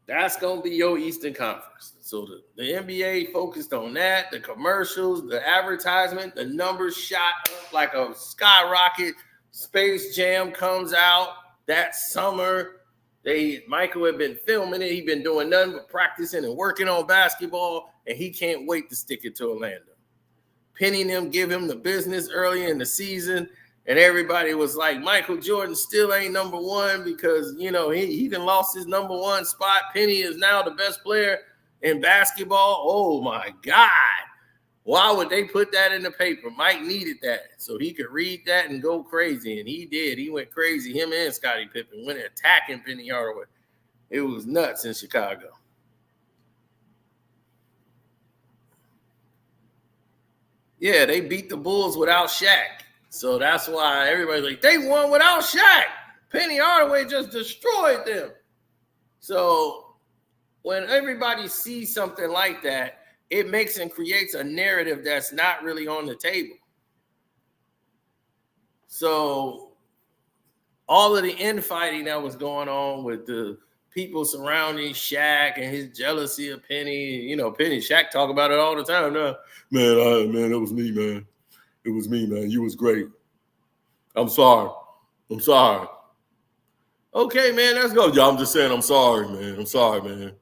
That's going to be your Eastern Conference. So the NBA focused on that, the commercials, the advertisement, the numbers shot up like a skyrocket. Space Jam comes out. that summer. Michael had been filming it. He'd been doing nothing but practicing and working on basketball, and he can't wait to stick it to Orlando. Penny and them give him the business early in the season, and everybody was like, Michael Jordan still ain't number one because, you know, he done lost his number one spot. Penny is now the best player in basketball. Oh, my God. Why would they put that in the paper? Mike needed that so he could read that and go crazy, and he did. He went crazy. Him and Scottie Pippen went attacking Penny Hardaway. It was nuts in Chicago. Yeah, they beat the Bulls without Shaq. So that's why everybody's like, they won without Shaq. Penny Hardaway just destroyed them. So when everybody sees something like that, it makes and creates a narrative that's not really on the table. So all of the infighting that was going on with the people surrounding Shaq and his jealousy of Penny, you know, Shaq talk about it all the time. No, man, it was me, man. It was me, man. You was great. I'm sorry. Okay, man, let's go. I'm just saying I'm sorry, man.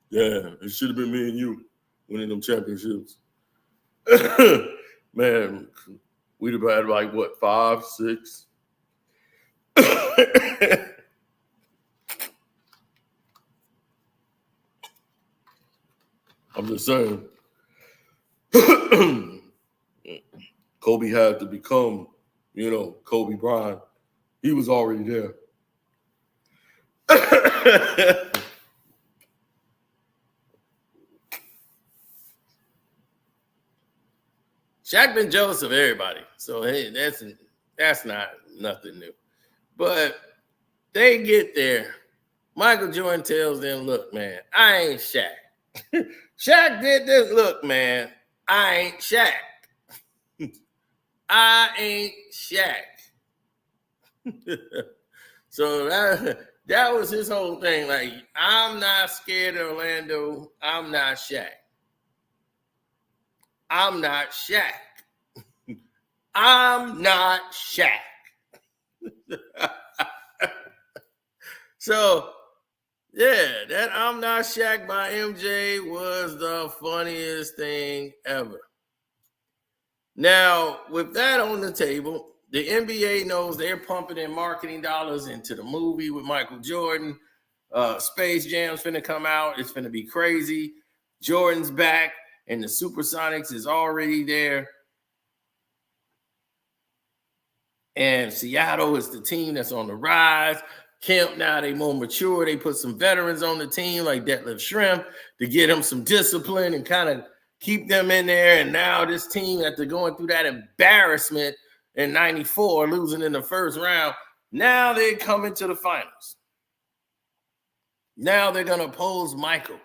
Yeah, it should have been me and you winning them championships. Man, we'd have had like, what, 5, 6? I'm just saying. Kobe had to become, you know, Kobe Bryant. He was already there. Shaq been jealous of everybody. So, hey, that's not nothing new. But they get there. Michael Jordan tells them, look, man, I ain't Shaq. Shaq did this. Look, man, I ain't Shaq. I ain't Shaq. So that was his whole thing. Like, I'm not scared of Orlando. I'm not Shaq. I'm not Shaq. I'm not Shaq. So, yeah, that I'm Not Shaq by MJ was the funniest thing ever. Now, with that on the table, the NBA knows they're pumping in marketing dollars into the movie with Michael Jordan. Space Jam's finna come out. It's finna be crazy. Jordan's back, and the Supersonics is already there. And Seattle is the team that's on the rise. Kemp, now they more mature. They put some veterans on the team like Detlef Schrempf to get them some discipline and kind of keep them in there. And now this team, after going through that embarrassment in 94, losing in the first round, now they're coming to the finals. Now they're going to oppose Michael.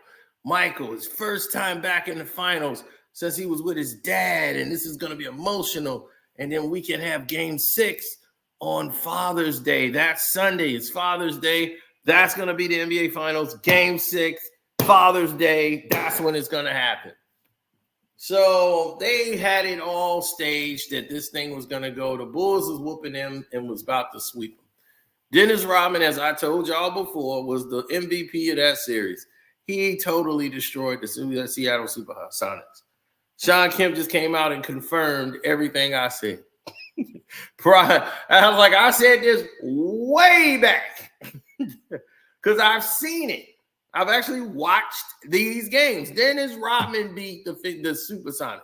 Michael, his first time back in the finals since he was with his dad, and this is going to be emotional. And then we can have game 6 on Father's Day. That's Sunday. It's Father's Day. That's going to be the NBA Finals. Game 6, Father's Day. That's when it's going to happen. So they had it all staged that this thing was going to go. The Bulls was whooping them and was about to sweep them. Dennis Rodman, as I told y'all before, was the MVP of that series. He totally destroyed the Seattle Supersonics. Sean Kemp just came out and confirmed everything I said. I was like, I said this way back because I've seen it. I've actually watched these games. Dennis Rodman beat the Supersonics.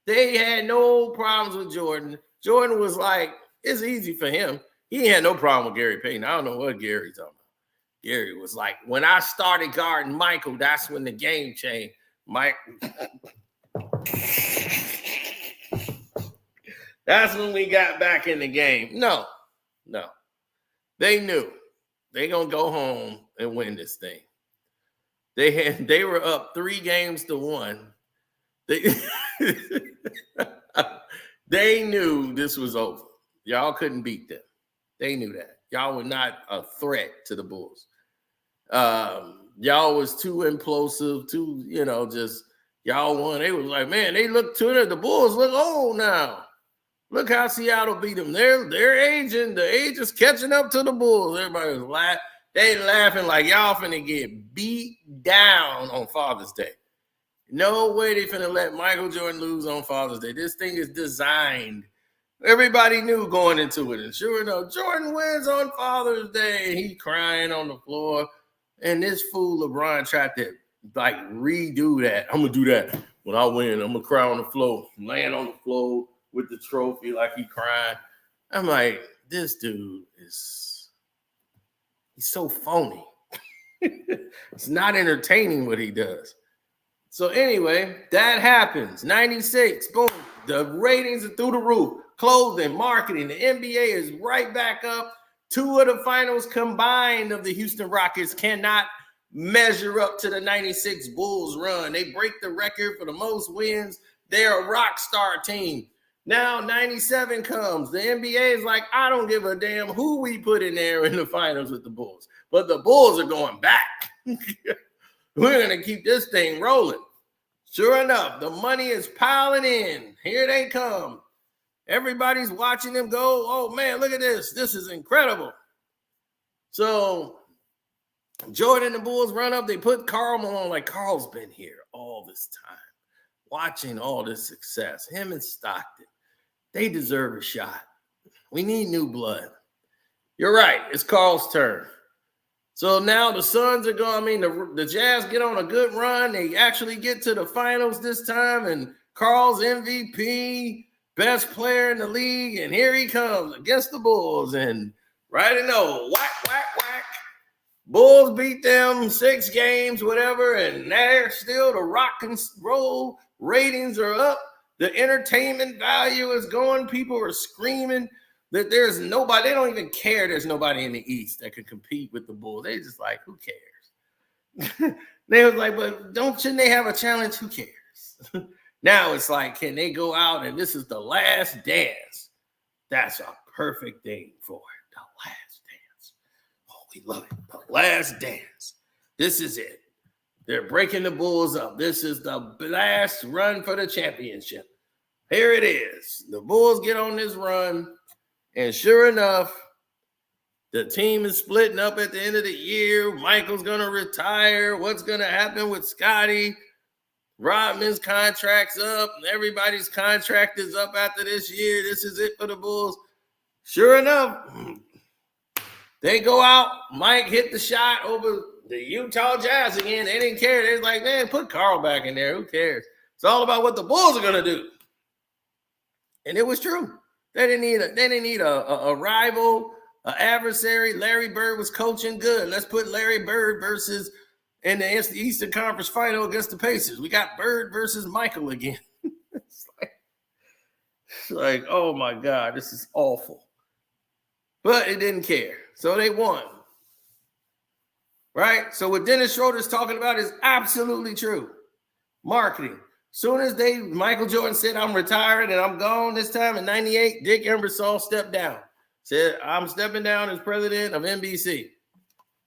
They had no problems with Jordan. Jordan was like, it's easy for him. He had no problem with Gary Payton. I don't know what Gary's talking about. Gary was like, when I started guarding Michael, that's when the game changed. Mike. That's when we got back in the game. No. They knew they gonna go home and win this thing. They were up 3-1. They knew this was over. Y'all couldn't beat them. They knew that. Y'all were not a threat to the Bulls. Y'all was too implosive, just y'all won. They was like, man, they look to it. The Bulls look old now. Look how Seattle beat them. They're aging. The age is catching up to the Bulls. Everybody was laughing. They laughing like y'all finna get beat down on Father's Day. No way they finna let Michael Jordan lose on Father's Day. This thing is designed. Everybody knew going into it. And sure enough, Jordan wins on Father's Day. And he crying on the floor. And this fool LeBron tried to like redo that. I'm going to do that when I win. I'm going to cry on the floor. Laying on the floor with the trophy like he crying. I'm like, this dude he's so phony. It's not entertaining what he does. So anyway, that happens. 96, boom. The ratings are through the roof. Clothing, marketing, the NBA is right back up. 2 of the finals combined of the Houston Rockets cannot measure up to the 96 Bulls run. They break the record for the most wins. They're a rock star team. Now 97 comes. The NBA is like, I don't give a damn who we put in there in the finals with the Bulls. But the Bulls are going back. We're going to keep this thing rolling. Sure enough, the money is piling in. Here they come. Everybody's watching them go, oh, man, look at this. This is incredible. So Jordan and the Bulls run up. They put Karl Malone, like Karl's been here all this time, watching all this success. Him and Stockton, they deserve a shot. We need new blood. You're right. It's Karl's turn. So now the Suns are going, I mean, the Jazz get on a good run. They actually get to the finals this time, and Karl's MVP, best player in the league, and here he comes against the Bulls, and right in the whack, whack, whack. Bulls beat them 6 games, whatever, and they're still the rock and roll. Ratings are up. The entertainment value is going. People are screaming that there's nobody. They don't even care there's nobody in the East that could compete with the Bulls. They just like, who cares? They was like, but shouldn't they have a challenge? Who cares? Now it's like, can they go out and this is the last dance? That's a perfect thing for it. The last dance. Oh, we love it. The last dance. This is it. They're breaking the Bulls up. This is the last run for the championship. Here it is. The Bulls get on this run, and sure enough, the team is splitting up at the end of the year. Michael's going to retire. What's going to happen with Scottie? Rodman's contract's up. Everybody's contract is up after this year. This is it for the Bulls. Sure enough, they go out. Mike hit the shot over the Utah Jazz again. They didn't care. They're like, man, put Karl back in there. Who cares? It's all about what the Bulls are going to do. And it was true. They didn't need a rival, an adversary. Larry Bird was coaching good. Let's put Larry Bird versus in the Eastern Conference final against the Pacers. We got Bird versus Michael again. It's like, oh my God, this is awful. But it didn't care. So they won. Right? So what Dennis Schroeder's talking about is absolutely true. Marketing. Soon as Michael Jordan said, I'm retired and I'm gone this time in 98, Dick Ebersol stepped down. Said, I'm stepping down as president of NBC.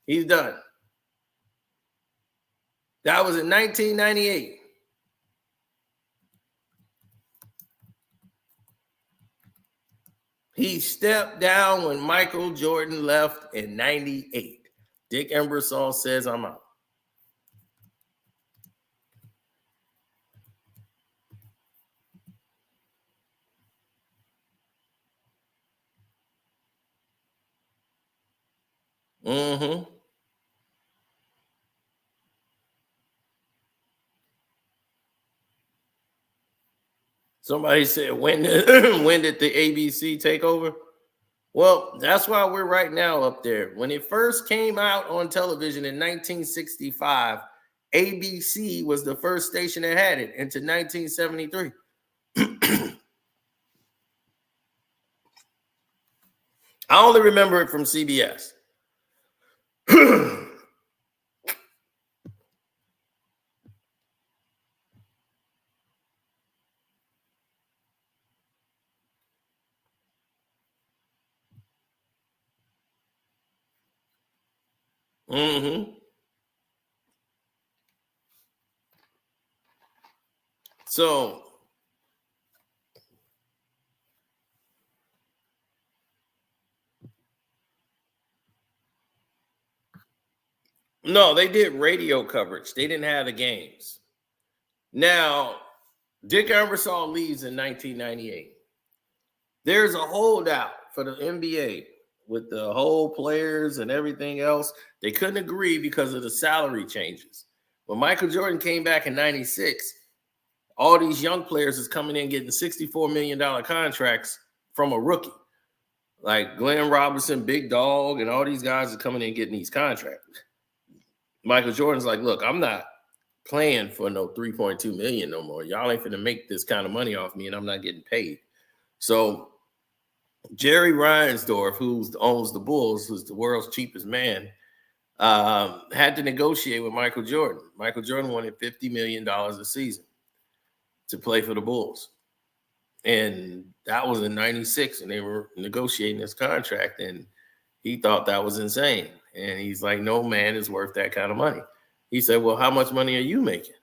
He's done. That was in 1998. He stepped down when Michael Jordan left in 98. Dick Ebersol says, I'm out. Mm-hmm. Somebody said, when did the ABC take over? Well, that's why we're right now up there. When it first came out on television in 1965, ABC was the first station that had it into 1973. I only remember it from CBS. Mm-hmm. So No, they did radio coverage. They didn't have the games. Now, Dick Ebersol leaves in 1998. There's a holdout for the NBA with the whole players and everything else. They couldn't agree because of the salary changes. When Michael Jordan came back in 96, all these young players is coming in getting $64 million contracts from a rookie. Like Glenn Robinson, Big Dog, and all these guys are coming in getting these contracts. Michael Jordan's like, look, I'm not playing for no $3.2 million no more. Y'all ain't finna make this kind of money off me, and I'm not getting paid. So Jerry Reinsdorf, who owns the Bulls, who's the world's cheapest man, had to negotiate with Michael Jordan. Michael Jordan wanted $50 million a season to play for the Bulls. And that was in 96, and they were negotiating this contract, and he thought that was insane. And he's like, no man is worth that kind of money. He said, well, how much money are you making?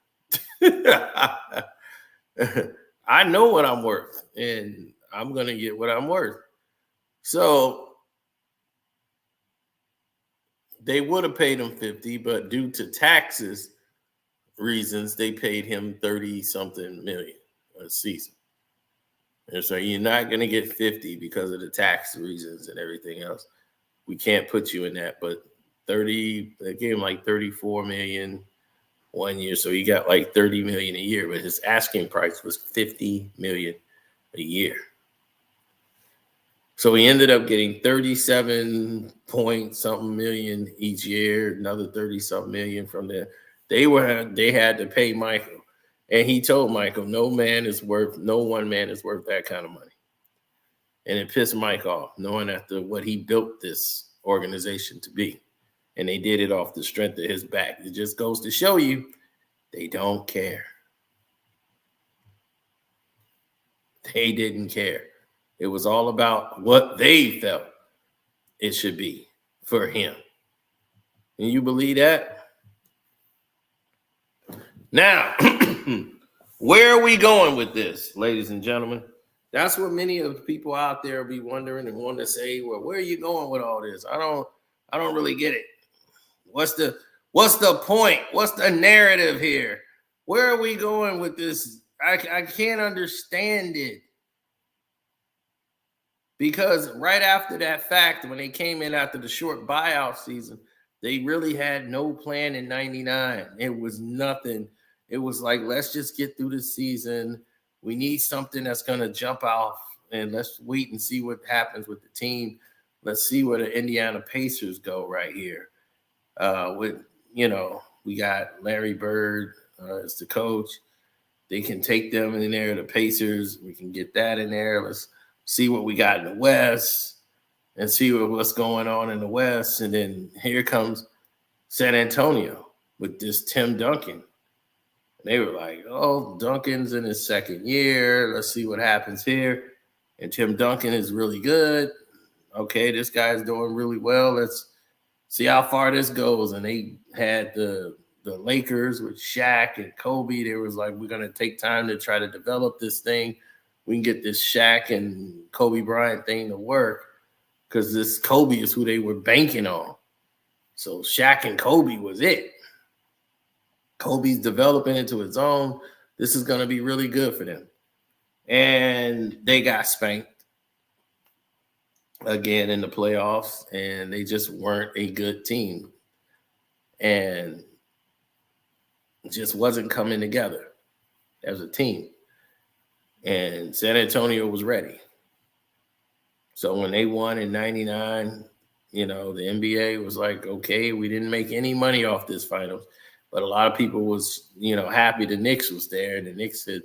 I know what I'm worth, and I'm going to get what I'm worth. So they would have paid him 50, but due to taxes reasons, they paid him 30-something million a season. And so you're not going to get 50 because of the tax reasons and everything else. We can't put you in that, but 30, they gave him like 34 million 1 year. So he got like 30 million a year, but his asking price was 50 million a year. So he ended up getting 37 point something million each year, another 30 something million from there. They had to pay Michael. And he told Michael, no one man is worth that kind of money. And it pissed Mike off, knowing after what he built this organization to be. And they did it off the strength of his back. It just goes to show you they don't care. They didn't care. It was all about what they felt it should be for him. And you believe that? Now, where are we going with this, ladies and gentlemen? That's what many of the people out there be wondering and want to say, well, where are you going with all this? I don't really get it. What's the point? What's the narrative here? Where are we going with this? I can't understand it. Because right after that fact, when they came in after the short buyout season, they really had no plan in 99. It was nothing. It was like, let's just get through the season. We need something that's going to jump off, and let's wait and see what happens with the team. Let's see where the Indiana Pacers go right here. We got Larry Bird as the coach. They can take them in there, the Pacers. We can get that in there. Let's see what we got in the West and see what's going on in the West. And then here comes San Antonio with this Tim Duncan. They were like, oh, Duncan's in his second year. Let's see what happens here. And Tim Duncan is really good. Okay, this guy's doing really well. Let's see how far this goes. And they had the Lakers with Shaq and Kobe. They was like, we're going to take time to try to develop this thing. We can get this Shaq and Kobe Bryant thing to work because this Kobe is who they were banking on. So Shaq and Kobe was it. Kobe's developing into his own. This is going to be really good for them. And they got spanked again in the playoffs, and they just weren't a good team. And it just wasn't coming together as a team. And San Antonio was ready. So when they won in 99, the NBA was like, okay, we didn't make any money off this finals. But a lot of people was, happy the Knicks was there, and the Knicks had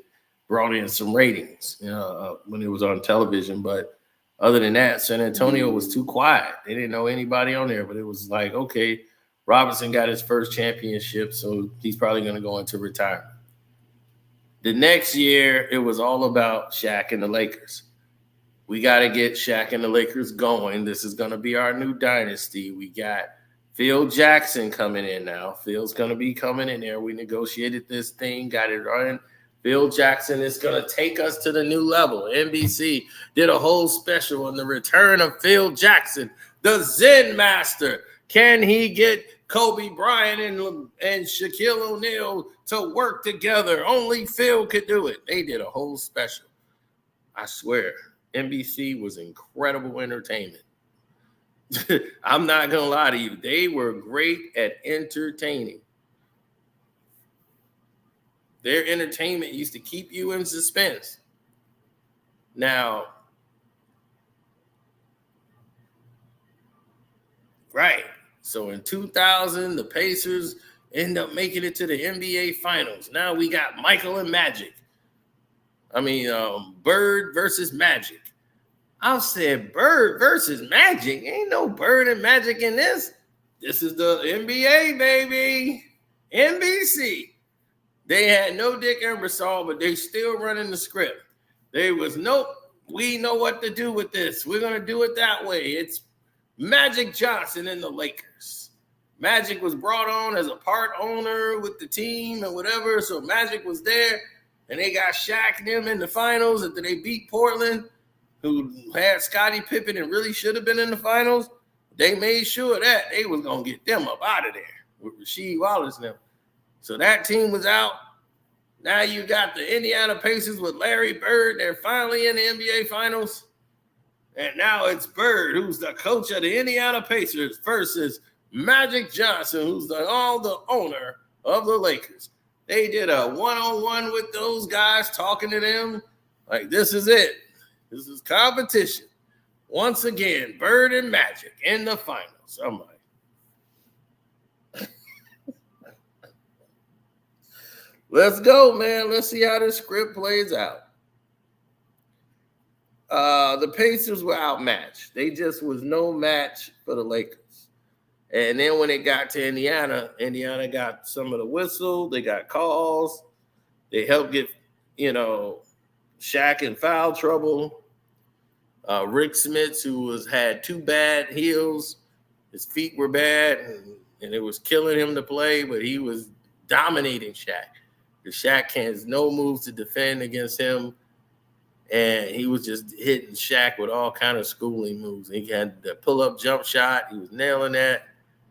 brought in some ratings, when it was on television. But other than that, San Antonio was too quiet. They didn't know anybody on there, but it was like, okay, Robinson got his first championship, so he's probably going to go into retirement. The next year, it was all about Shaq and the Lakers. We got to get Shaq and the Lakers going. This is going to be our new dynasty. We got Phil Jackson coming in now. Phil's going to be coming in there. We negotiated this thing, got it running. Phil Jackson is going to take us to the new level. NBC did a whole special on the return of Phil Jackson, the Zen Master. Can he get Kobe Bryant and Shaquille O'Neal to work together. Only Phil could do it. They did a whole special. I swear, NBC was incredible entertainment. I'm not going to lie to you. They were great at entertaining. Their entertainment used to keep you in suspense. Now, right. So in 2000, the Pacers end up making it to the NBA Finals. Now we got Michael and Magic. Bird versus Magic. I said, Bird versus Magic? Ain't no Bird and Magic in this. This is the NBA, baby. NBC. They had no Dick Ebersol, but they still running the script. There was nope, we know what to do with this. We're going to do it that way. It's Magic Johnson and the Lakers. Magic was brought on as a part owner with the team and whatever, so Magic was there, and they got Shaq and them in the finals after they beat Portland, who had Scottie Pippen and really should have been in the finals. They made sure that they was going to get them up out of there with Rasheed Wallace and them. So that team was out. Now you got the Indiana Pacers with Larry Bird. They're finally in the NBA Finals. And now it's Bird, who's the coach of the Indiana Pacers, versus Magic Johnson, who's the owner of the Lakers. They did a one-on-one with those guys, talking to them. Like, this is it. This is competition. Once again, Bird and Magic in the finals. I'm like, let's go, man. Let's see how this script plays out. The Pacers were outmatched. They just was no match for the Lakers. And then when it got to Indiana, Indiana got some of the whistle. They got calls. They helped get, Shaq in foul trouble. Rick Smits, who had two bad heels. His feet were bad, and it was killing him to play, but he was dominating Shaq. Shaq has no moves to defend against him, and he was just hitting Shaq with all kind of schooling moves. He had the pull-up jump shot. He was nailing that.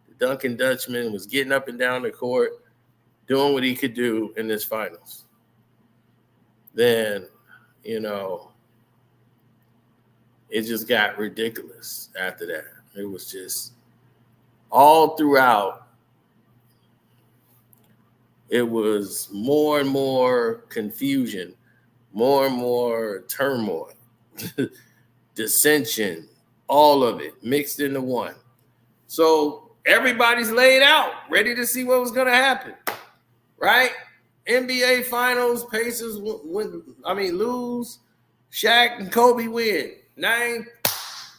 The Duncan Dutchman was getting up and down the court, doing what he could do in this finals. Then, it just got ridiculous after that. It was just all throughout. It was more and more confusion, more and more turmoil, dissension, all of it mixed into one. So everybody's laid out, ready to see what was going to happen, right? NBA Finals, Pacers lose, Shaq and Kobe win.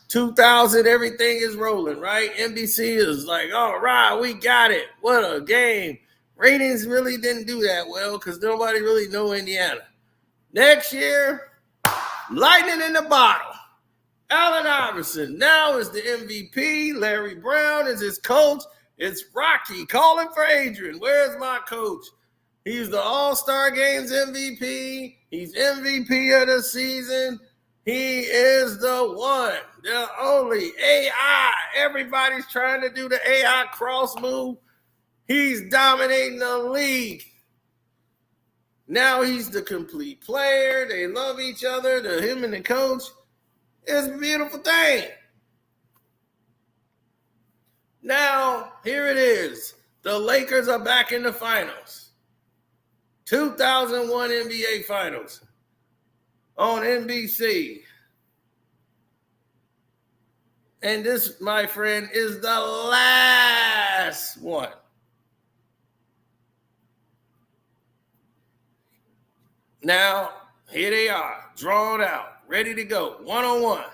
2000, everything is rolling, right? NBC is like, all right, we got it. What a game. Ratings really didn't do that well because nobody really knew Indiana. Next year, lightning in the bottle. Allen Iverson now is the MVP. Larry Brown is his coach. It's Rocky calling for Adrian. Where's my coach? He's the All-Star Games MVP. He's MVP of the season. He is the one, the only AI. Everybody's trying to do the AI cross move. He's dominating the league. Now he's the complete player. They love each other, him and the coach. It's a beautiful thing. Now, here it is. The Lakers are back in the finals. 2001 NBA Finals on NBC. And this, my friend, is the last one. Now, here they are, drawn out, ready to go, one-on-one.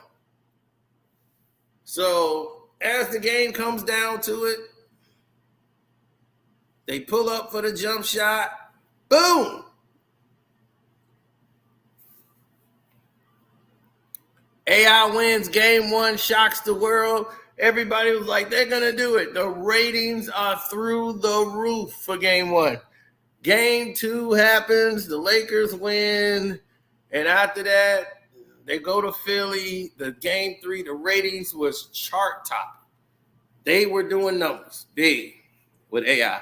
So, as the game comes down to it, they pull up for the jump shot. Boom! AI wins game one, shocks the world. Everybody was like, they're going to do it. The ratings are through the roof for game one. Game two happens, the Lakers win, and after that, they go to Philly. The game three, the ratings was chart top. They were doing numbers, big. with AI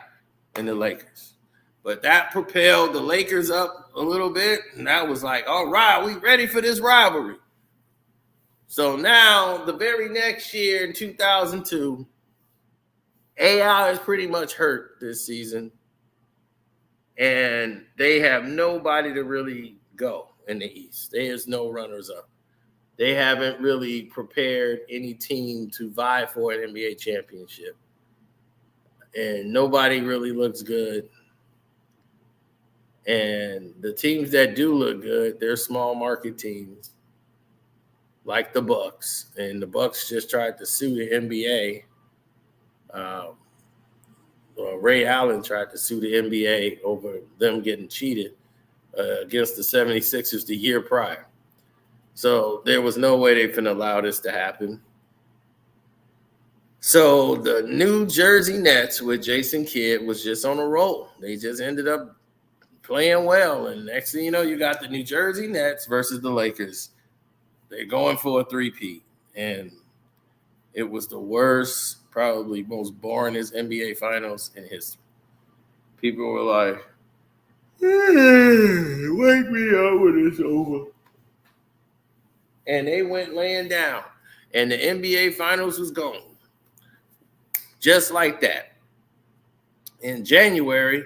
and the Lakers. But that propelled the Lakers up a little bit, and that was like, all right, we ready for this rivalry. So now, the very next year in 2002, AI is pretty much hurt this season, and they have nobody to really go in the East. There's no runners-up. They haven't really prepared any team to vie for an NBA championship. And nobody really looks good. And the teams that do look good, they're small market teams like the Bucks. And the Bucks just tried to sue the NBA. Ray Allen tried to sue the NBA over them getting cheated against the 76ers the year prior. So there was no way they could allow this to happen. So the New Jersey Nets with Jason Kidd was just on a roll. They just ended up playing well. And next thing you know, you got the New Jersey Nets versus the Lakers. They're going for a three-peat. And it was the worst, probably most boringest NBA finals in history. People were like, wake me up when it's over. And they went laying down. And the NBA finals was gone. Just like that. In January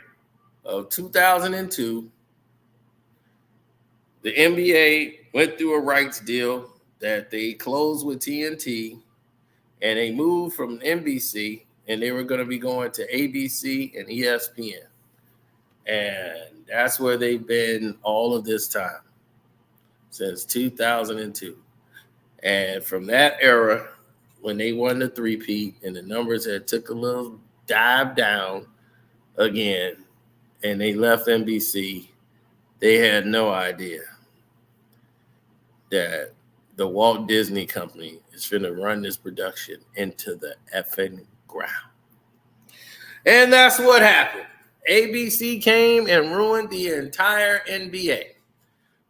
of 2002, the NBA went through a rights deal that they closed with TNT, and they moved from NBC, and they were going to be going to ABC and ESPN. And that's where they've been all of this time, since 2002. And from that era, when they won the three-peat and the numbers had took a little dive down again, and they left NBC, they had no idea that the Walt Disney Company is going to run this production into the effing ground. And that's what happened. ABC came and ruined the entire NBA.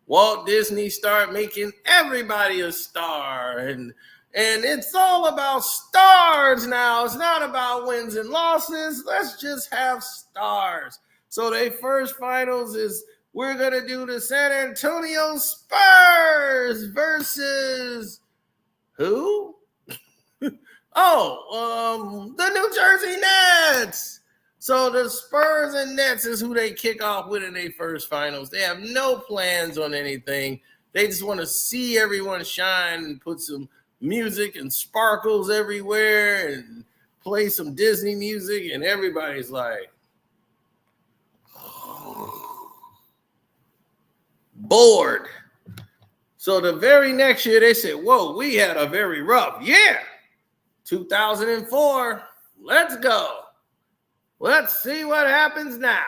Walt Disney started making everybody a star, and it's all about stars now. It's not about wins and losses. Let's just have stars. So their first finals is we're going to do the San Antonio Spurs versus who? The New Jersey Nets. So the Spurs and Nets is who they kick off with in their first finals. They have no plans on anything. They just want to see everyone shine and put some music and sparkles everywhere and play some Disney music, and everybody's like, bored. So the very next year, they said, whoa, we had a very rough year. 2004, let's go. Let's see what happens now.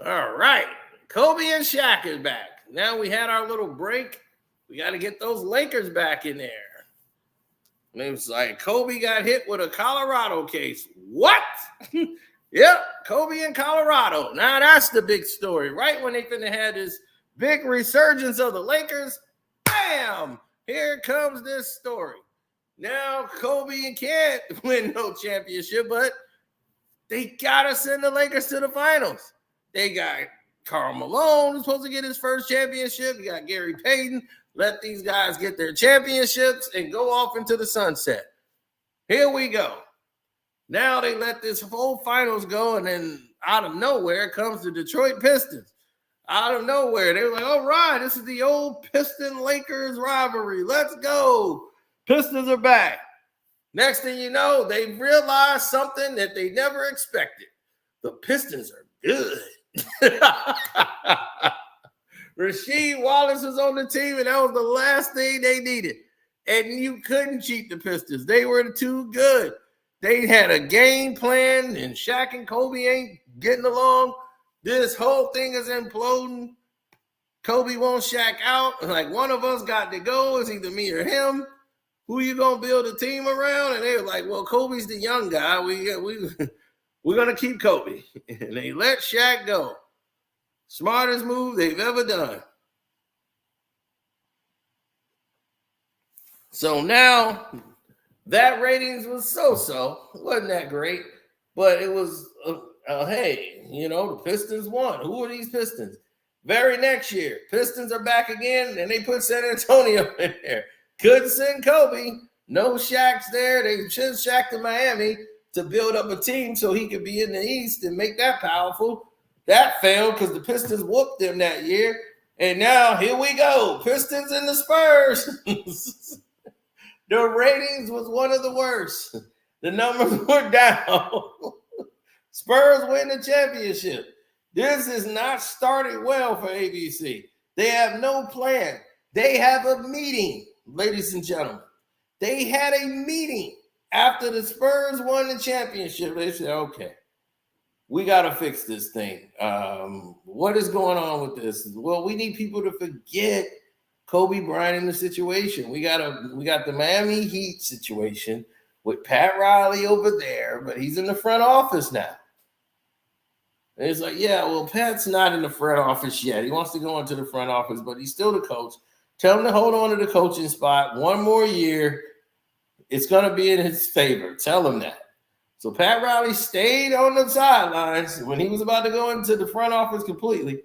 All right. Kobe and Shaq is back. Now we had our little break. We got to get those Lakers back in there. And it was like Kobe got hit with a Colorado case. What? Yep, Kobe in Colorado. Now that's the big story. Right when they finna have this big resurgence of the Lakers, bam, here comes this story. Now Kobe can't win no championship, but they gotta send the Lakers to the finals. They got Karl Malone who's supposed to get his first championship. You got Gary Payton. Let these guys get their championships and go off into the sunset. Here we go. Now they let this whole finals go, and then out of nowhere comes the Detroit Pistons. Out of nowhere, they were like, all right, this is the old Piston-Lakers rivalry. Let's go. Pistons are back. Next thing you know, they realized something that they never expected. The Pistons are good. Rasheed Wallace was on the team, and that was the last thing they needed. And you couldn't cheat the Pistons. They were too good. They had a game plan, and Shaq and Kobe ain't getting along. This whole thing is imploding. Kobe wants Shaq out. Like, one of us got to go. It's either me or him. Who you going to build a team around? And they were like, well, Kobe's the young guy. We're going to keep Kobe. And they let Shaq go. Smartest move they've ever done. So now That ratings was so-so. Wasn't that great? But it was, hey, the Pistons won. Who are these Pistons? Very next year, Pistons are back again, and they put San Antonio in there. Couldn't send Kobe. No Shaq's there. They sent Shaq to Miami to build up a team so he could be in the East and make that powerful. That failed because the Pistons whooped them that year. And now here we go. Pistons and the Spurs. The ratings was one of the worst. The numbers were down. Spurs win the championship. This is not started well for ABC. They have no plan. They have a meeting, ladies and gentlemen. They had a meeting after the Spurs won the championship. They said, okay, we got to fix this thing. What is going on with this? Well, we need people to forget Kobe Bryant in the situation. We got the Miami Heat situation with Pat Riley over there, but he's in the front office now. And it's like, yeah, well, Pat's not in the front office yet. He wants to go into the front office, but he's still the coach. Tell him to hold on to the coaching spot one more year. It's going to be in his favor. Tell him that. So Pat Riley stayed on the sidelines when he was about to go into the front office completely,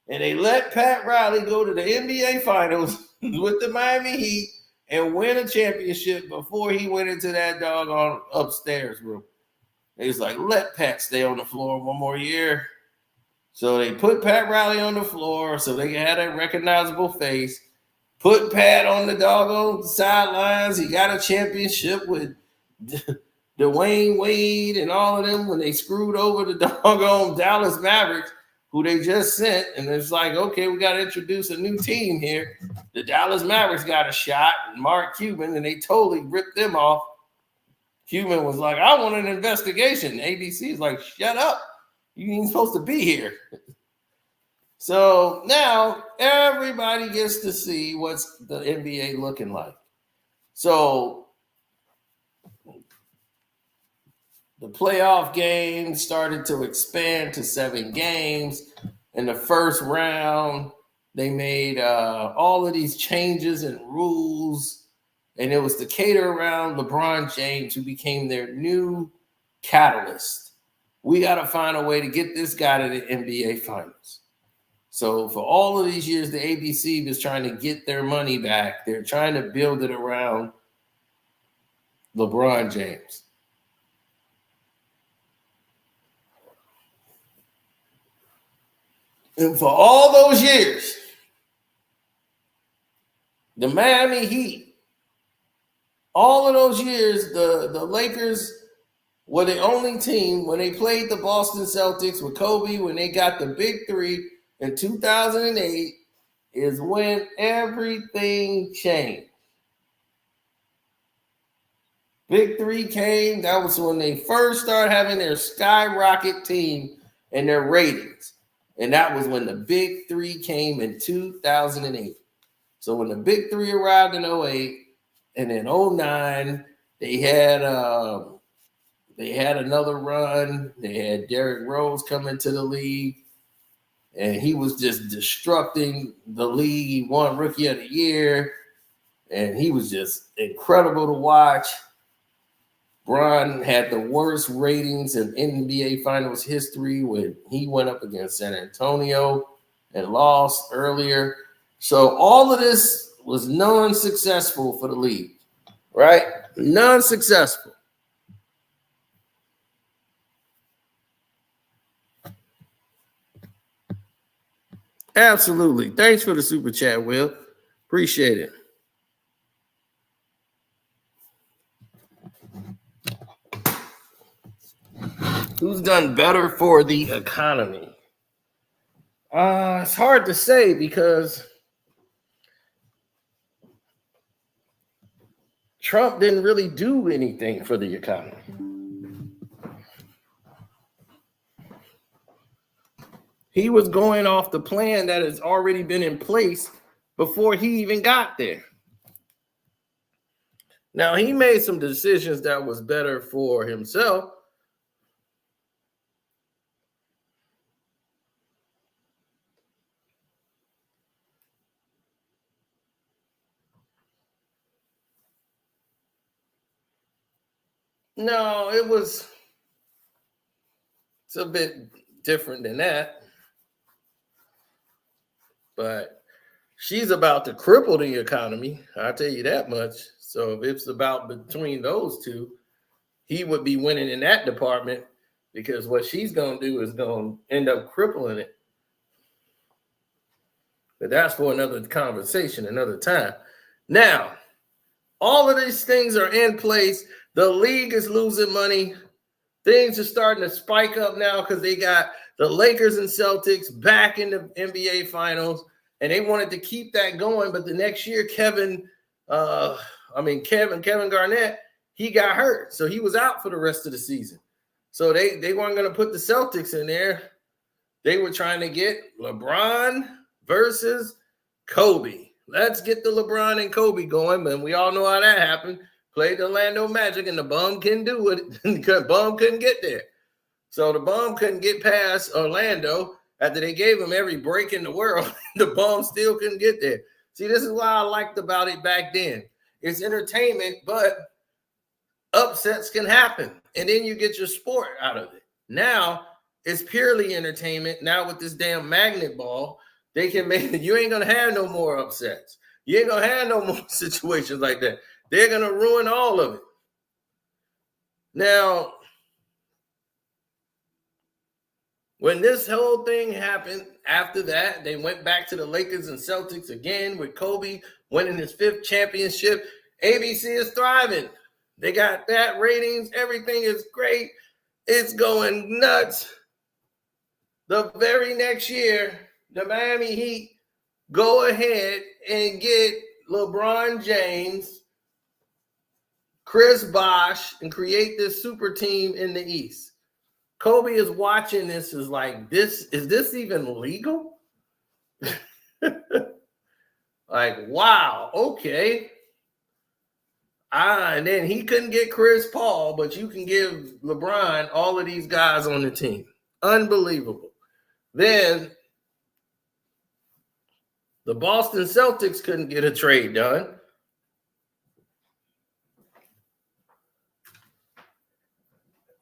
and they let Pat Riley go to the NBA Finals with the Miami Heat and win a championship before he went into that doggone upstairs room. He's like, let Pat stay on the floor one more year. So they put Pat Riley on the floor so they had a recognizable face. Put Pat on the doggone sidelines. He got a championship with Dwayne Wade and all of them when they screwed over the doggone Dallas Mavericks, who they just sent. And it's like, okay, we got to introduce a new team here. The Dallas Mavericks got a shot, and Mark Cuban, and they totally ripped them off. Cuban was like, I want an investigation. ABC is like, shut up. You ain't supposed to be here. So now everybody gets to see what's the NBA looking like. So the playoff games started to expand to 7 games. In the first round, they made all of these changes and rules. And it was to cater around LeBron James, who became their new catalyst. We got to find a way to get this guy to the NBA Finals. So for all of these years, the ABC was trying to get their money back. They're trying to build it around LeBron James. And for all those years, the Miami Heat, all of those years, the Lakers were the only team when they played the Boston Celtics with Kobe, when they got the big three in 2008, is when everything changed. Big three came. That was when they first started having their skyrocket team and their ratings. And that was when the big three came in 2008. So when the big three arrived in 08, and in 09, they had another run. They had Derrick Rose come into the league, and he was just destructing the league. He won Rookie of the Year, and he was just incredible to watch. Bron had the worst ratings in NBA Finals history when he went up against San Antonio and lost earlier. So all of this was non-successful for the league, right? Non-successful. Absolutely. Thanks for the super chat, Will. Appreciate it. Who's done better for the economy? It's hard to say because Trump didn't really do anything for the economy. He was going off the plan that has already been in place before he even got there. Now, he made some decisions that was better for himself. No, it's a bit different than that. But she's about to cripple the economy. I'll tell you that much. So if it's about between those two, he would be winning in that department because what she's going to do is going to end up crippling it. But that's for another conversation, another time. Now, all of these things are in place. The league is losing money. Things are starting to spike up now because they got the Lakers and Celtics back in the NBA Finals, and they wanted to keep that going. But the next year, Kevin Garnett, he got hurt, so he was out for the rest of the season. So they weren't going to put the Celtics in there. They were trying to get LeBron versus Kobe. Let's get the LeBron and Kobe going, and we all know how that happened. Played the Orlando Magic, and the bum couldn't do it. The bum couldn't get there. So the bum couldn't get past Orlando after they gave him every break in the world. The bum still couldn't get there. See, this is what I liked about it back then. It's entertainment, but upsets can happen, and then you get your sport out of it. Now, it's purely entertainment. Now with this damn magnet ball, they can make it. You ain't going to have no more upsets. You ain't going to have no more situations like that. They're going to ruin all of it. Now, when this whole thing happened, after that, they went back to the Lakers and Celtics again with Kobe winning his 5th championship. ABC is thriving. They got that ratings. Everything is great. It's going nuts. The very next year, the Miami Heat go ahead and get LeBron James, Chris Bosh, and create this super team in the East. Kobe is watching this, is like, is this even legal? Like, wow, okay. And then he couldn't get Chris Paul, but you can give LeBron all of these guys on the team. Unbelievable. Then the Boston Celtics couldn't get a trade done.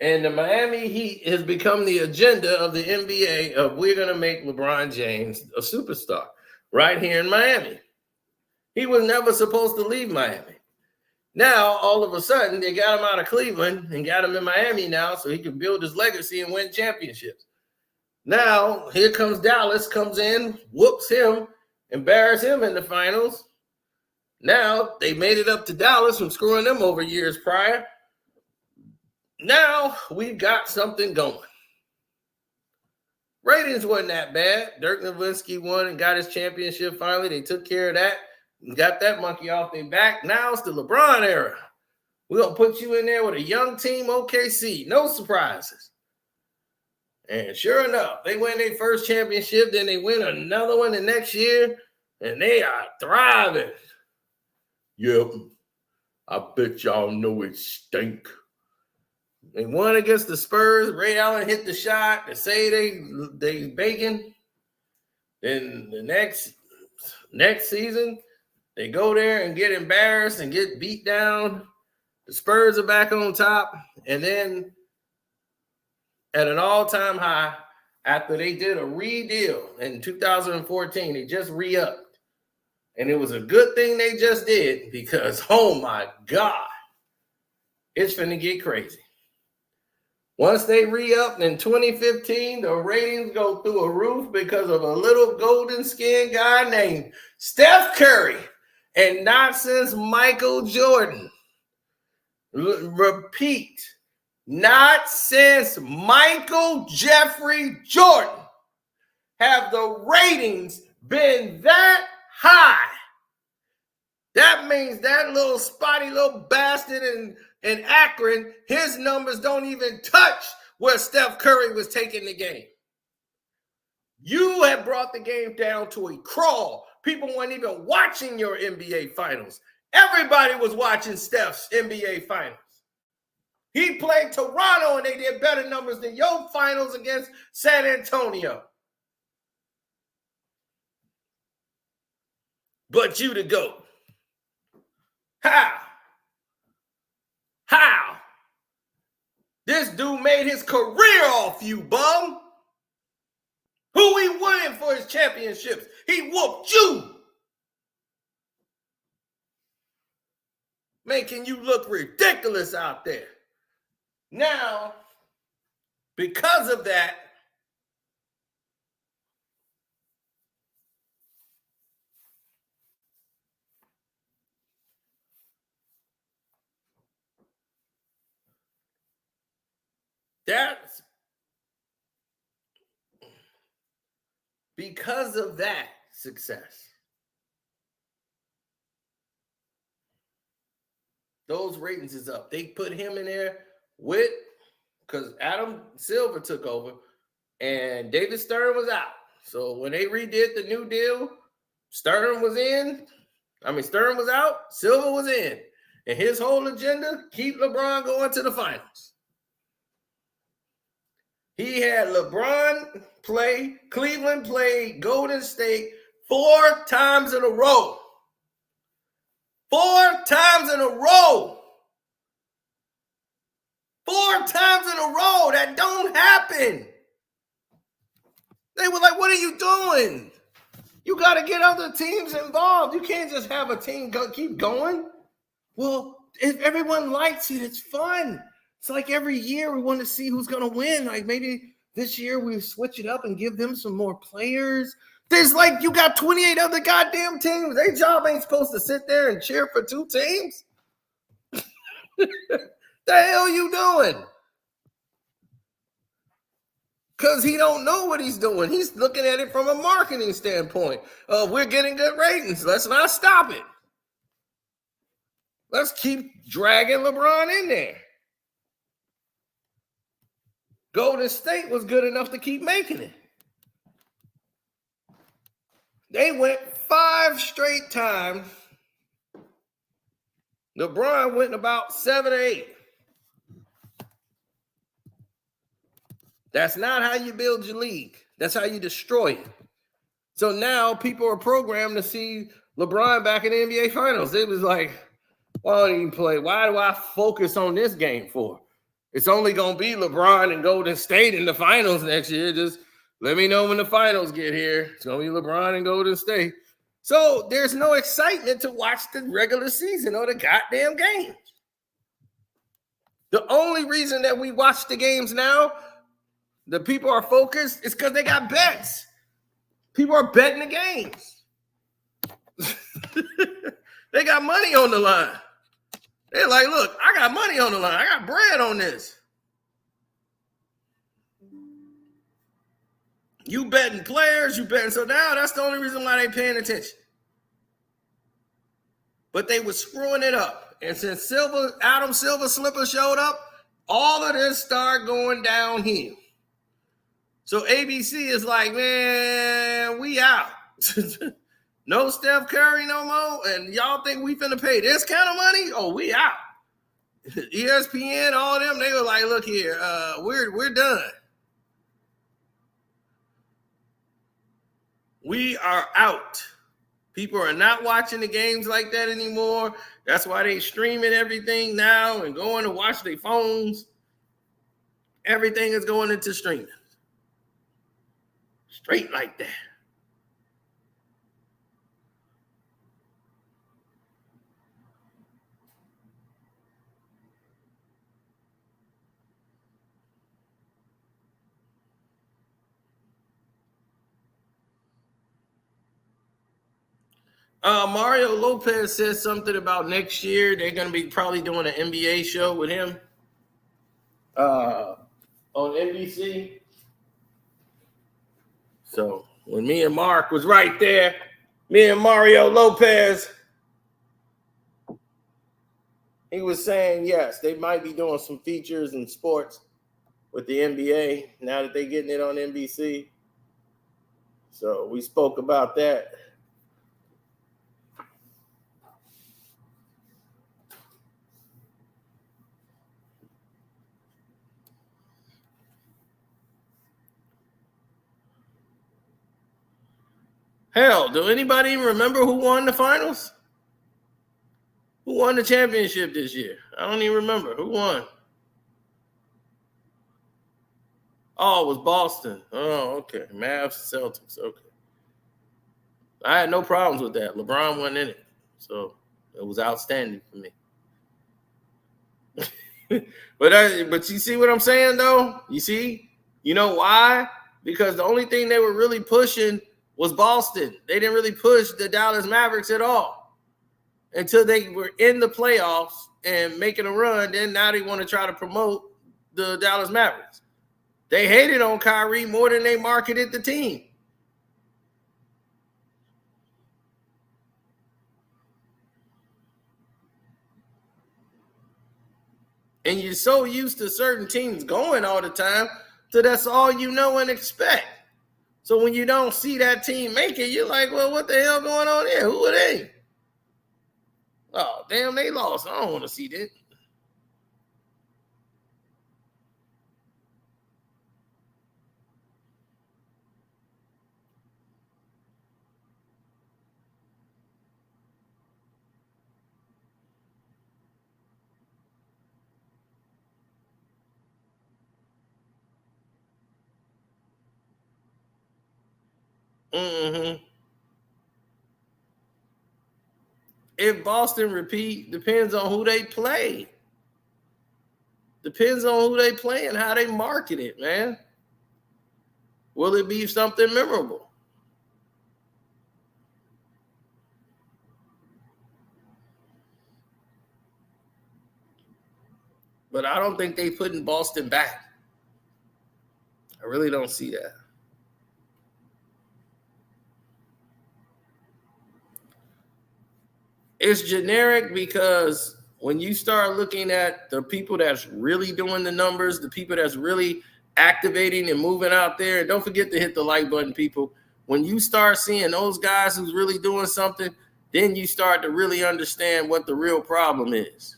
And the Miami Heat has become the agenda of the NBA of we're going to make LeBron James a superstar right here in Miami. He was never supposed to leave Miami. Now, all of a sudden, they got him out of Cleveland and got him in Miami now so he can build his legacy and win championships. Now, here comes Dallas, comes in, whoops him, embarrass him in the finals. Now, they made it up to Dallas from screwing them over years prior. Now, we've got something going. Ratings wasn't that bad. Dirk Nowitzki won and got his championship finally. They took care of that and got that monkey off their back. Now it's the LeBron era. We're going to put you in there with a young team, OKC. No surprises. And sure enough, they win their first championship. Then they win another one the next year. And they are thriving. Yep. I bet y'all know it stink. They won against the Spurs. Ray Allen hit the shot. They say they baking. Then the next season, they go there and get embarrassed and get beat down. The Spurs are back on top. And then at an all-time high, after they did a re-deal in 2014, they just re-upped. And it was a good thing they just did because, oh my God, it's finna get crazy. Once they re-upped in 2015, the ratings go through a roof because of a little golden-skinned guy named Steph Curry and not since Michael Jordan. Repeat, not since Michael Jeffrey Jordan have the ratings been that high. That means that little spotty little bastard in Akron, his numbers don't even touch where Steph Curry was taking the game. You have brought the game down to a crawl. People weren't even watching your NBA finals. Everybody was watching Steph's NBA finals. He played Toronto and they did better numbers than your finals against San Antonio. But you the GOAT. How? This dude made his career off you, bum. Who he winning for his championships? He whooped you. Making you look ridiculous out there. Now, because of that, because of that success, those ratings is up. They put him in there with, because Adam Silver took over and David Stern was out. So when they redid the new deal, Stern was out, Silver was in. And his whole agenda, keep LeBron going to the finals. He had LeBron play, Cleveland play, Golden State 4 times in a row. 4 times in a row. 4 times in a row. That don't happen. They were like, what are you doing? You got to get other teams involved. You can't just have a team keep going. Well, if everyone likes it, it's fun. It's like every year we want to see who's going to win. Like maybe this year we switch it up and give them some more players. There's like, you got 28 other goddamn teams. Their job ain't supposed to sit there and cheer for 2 teams. The hell you doing? Because he don't know what he's doing. He's looking at it from a marketing standpoint. We're getting good ratings. Let's not stop it. Let's keep dragging LeBron in there. Golden State was good enough to keep making it. They went 5 straight times. LeBron went about 7 or 8. That's not how you build your league. That's how you destroy it. So now people are programmed to see LeBron back in the NBA Finals. It was like, why don't you play? Why do I focus on this game for? It's only going to be LeBron and Golden State in the finals next year. Just let me know when the finals get here. It's going to be LeBron and Golden State. So there's no excitement to watch the regular season or the goddamn games. The only reason that we watch the games now, the people are focused, is because they got bets. People are betting the games. They got money on the line. They're like, look, I got money on the line. I got bread on this. You betting players, you betting. So now that's the only reason why they paying attention. But they were screwing it up. And since Adam Silver Slipper showed up, all of this started going downhill. So ABC is like, man, we out. No Steph Curry no more. And y'all think we finna pay this kind of money? Oh, we out. ESPN, all them, they were like, look here, we're done. We are out. People are not watching the games like that anymore. That's why they streaming everything now and going to watch their phones. Everything is going into streaming. Straight like that. Mario Lopez says something about next year. They're going to be probably doing an NBA show with him on NBC. So when me and Mark was right there, me and Mario Lopez, he was saying, yes, they might be doing some features in sports with the NBA now that they're getting it on NBC. So we spoke about that. Hell, do anybody even remember who won the finals? Who won the championship this year? I don't even remember. Who won? Oh, it was Boston. Oh, okay. Mavs, Celtics. Okay. I had no problems with that. LeBron wasn't in it. So it was outstanding for me. But you see what I'm saying, though? You see? You know why? Because the only thing they were really pushing was Boston. They didn't really push the Dallas Mavericks at all until they were in the playoffs and making a run. Then now they want to try to promote the Dallas Mavericks. They hated on Kyrie more than they marketed the team. And you're so used to certain teams going all the time, so that's all you know and expect. So when you don't see that team make it, you're like, well, what the hell going on here? Who are they? Oh, damn, they lost. I don't want to see that. Mm-hmm. If Boston repeat, depends on who they play. Depends on who they play and how they market it, man. Will it be something memorable? But I don't think they putting Boston back. I really don't see that. It's generic because when you start looking at the people that's really doing the numbers, the people that's really activating and moving out there, and don't forget to hit the like button, people. When you start seeing those guys who's really doing something, then you start to really understand what the real problem is.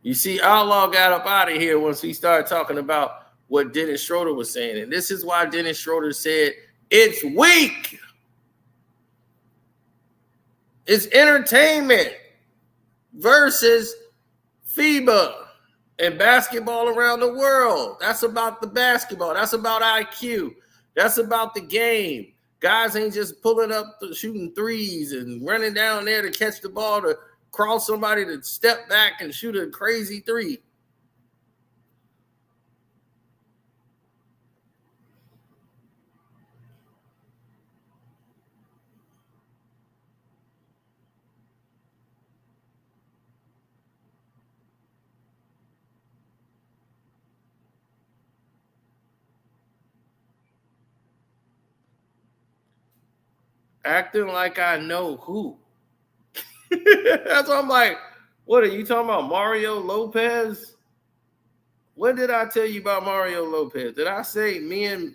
You see, Outlaw got up out of here once we started talking about what Dennis Schröder was saying. And this is why Dennis Schröder said, it's weak. It's entertainment versus FIBA and basketball around the world. That's about the basketball. That's about IQ. That's about the game. Guys ain't just pulling up, shooting threes and running down there to catch the ball to cross somebody to step back and shoot a crazy three. Acting like I know who. That's what I'm like, what are you talking about, Mario Lopez? When did I tell you about Mario Lopez? Did I say me and...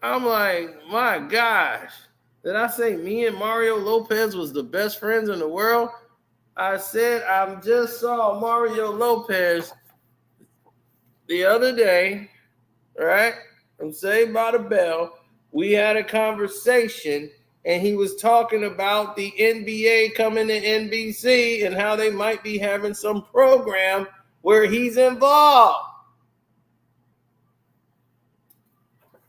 I'm like, my gosh. Did I say me and Mario Lopez was the best friends in the world? I said I just saw Mario Lopez the other day, right? From Saved by the Bell. We had a conversation, and he was talking about the NBA coming to NBC and how they might be having some program where he's involved.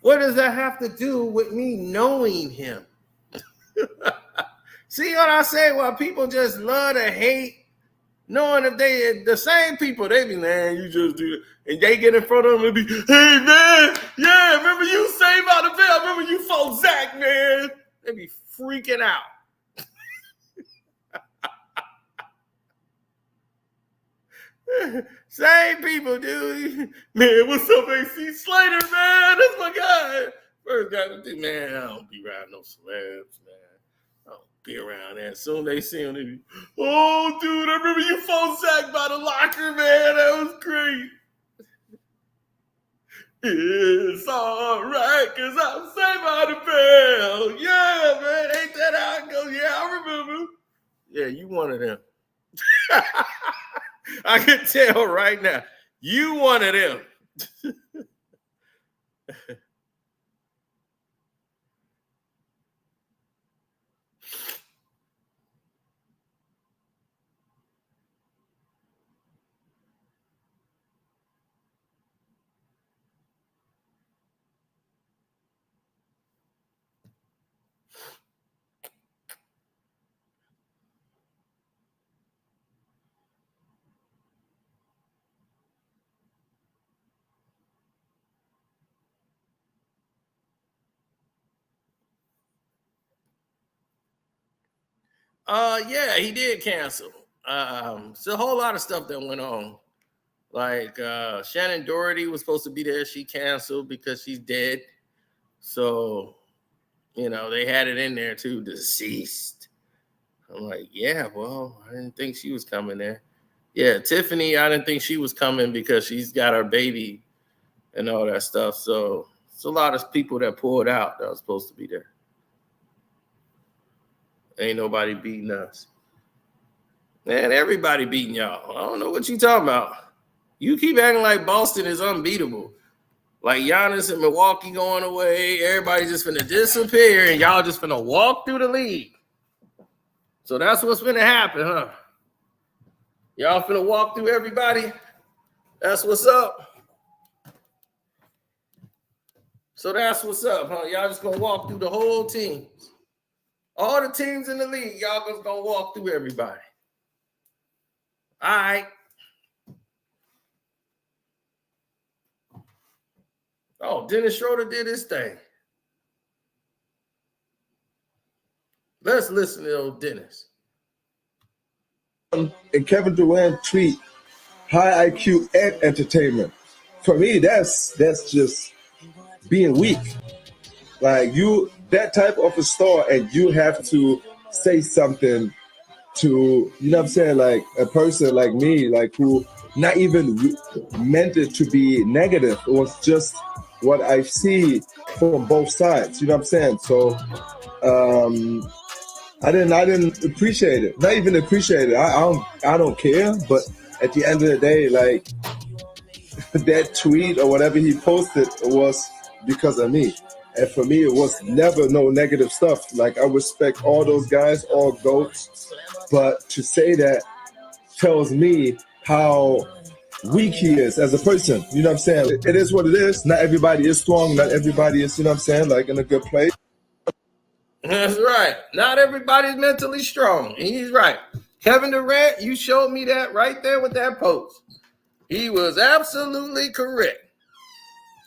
What does that have to do with me knowing him? See what I say? Well, people just love to hate, knowing if they the same people, they be, man, you just do it. And they get in front of them and be, hey, man, yeah, remember you Saved by the Bell? Remember you fought Zach, man? They be freaking out. Same people, dude. Man, what's up, AC Slater, man? That's my guy. First guy to do, man, I don't be around no celebs, man. I don't be around that. Soon they see him, they be, oh, dude, I remember you fought Zach by the locker, man. That was great. It's all right, because I'm Saved by the Bell. Yeah, man, ain't that how it goes? Yeah, I remember. Yeah, you one of them. I can tell right now. You one of them. Yeah, he did cancel. It's a whole lot of stuff that went on. Like Shannon Doherty was supposed to be there. She canceled because she's dead. So, they had it in there too, deceased. I'm like, yeah, well, I didn't think she was coming there. Yeah, Tiffany, I didn't think she was coming because she's got her baby and all that stuff. So it's a lot of people that pulled out that was supposed to be there. Ain't nobody beating us. Man, everybody beating y'all. I don't know what you talking about. You keep acting like Boston is unbeatable. Like Giannis and Milwaukee going away. Everybody just finna disappear and y'all just finna walk through the league. So that's what's finna happen, huh? Y'all finna walk through everybody? That's what's up. So that's what's up, huh? Y'all just gonna walk through the whole team. All the teams in the league, y'all just gonna walk through everybody. All right. Oh, Dennis Schröder did his thing. Let's listen to old Dennis. And Kevin Durant tweet, high IQ and entertainment. For me, that's just being weak. Like that type of a star, and you have to say something to, what I'm saying, like a person like me, like who not even meant it to be negative. It was just what I see from both sides. You know what I'm saying? So I didn't appreciate it. Not even appreciate it. I don't care. But at the end of the day, like that tweet or whatever he posted was because of me. And for me, it was never no negative stuff. Like, I respect all those guys, all GOATs. But to say that tells me how weak he is as a person. You know what I'm saying? It is what it is. Not everybody is strong. Not everybody is, what I'm saying, like in a good place. That's right. Not everybody's mentally strong. And he's right. Kevin Durant, you showed me that right there with that post. He was absolutely correct.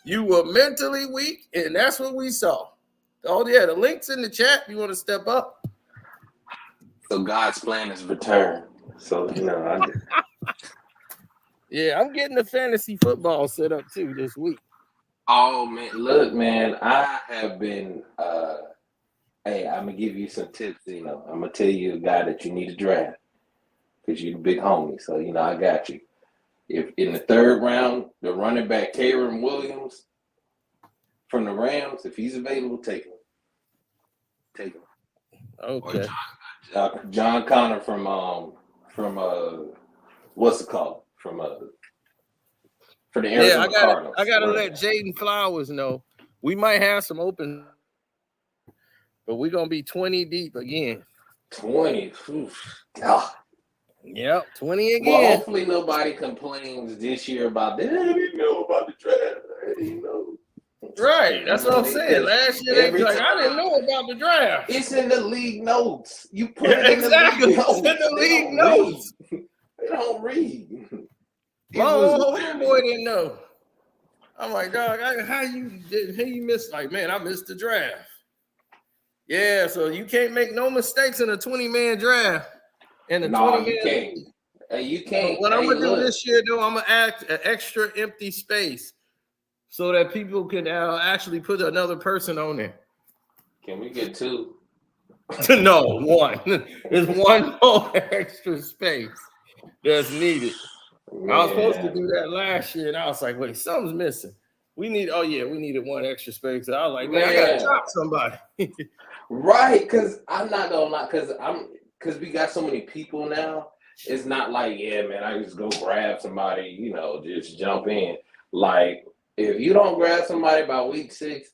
You were mentally weak, and that's what we saw. Oh, yeah, the link's in the chat. You want to step up? So God's plan is return. So, Yeah, I'm getting the fantasy football set up, too, this week. Oh, man. Look, man, I have been hey, I'm going to give you some tips. I'm going to tell you a guy that you need to draft because you're the big homie. So, I got you. If in the third round, the running back, Kyren Williams from the Rams, if he's available, take him. Take him. Okay. Or John Connor from what's it called? For the Arizona Cardinals. I gotta let Jaden Flowers know. We might have some open, but we're gonna be 20 deep again. 20. Oof. God. Yep, 20 again. Well, hopefully nobody complains this year about that. I didn't know about the draft. Right, that's what I'm saying. Last year they like, I didn't know about the draft. It's in the league notes. You put it in exactly. the league notes. It's in the league notes. They don't read. My homeboy didn't know. I'm like, dog, how you missed? Like, man, I missed the draft. Yeah, so you can't make no mistakes in a 20-man draft. And you can't. You can't. What I'm gonna do this year, though, I'm gonna add an extra empty space so that people can actually put another person on there. Can we get two? No, one. There's one more extra space that's needed. Man. I was supposed to do that last year, and I was like, wait, something's missing. We needed one extra space. I was like, man, I gotta drop somebody. Right, because I'm not gonna lie, because we got so many people now. It's not like, yeah, man, I just go grab somebody, just jump in. Like, if you don't grab somebody by week 6,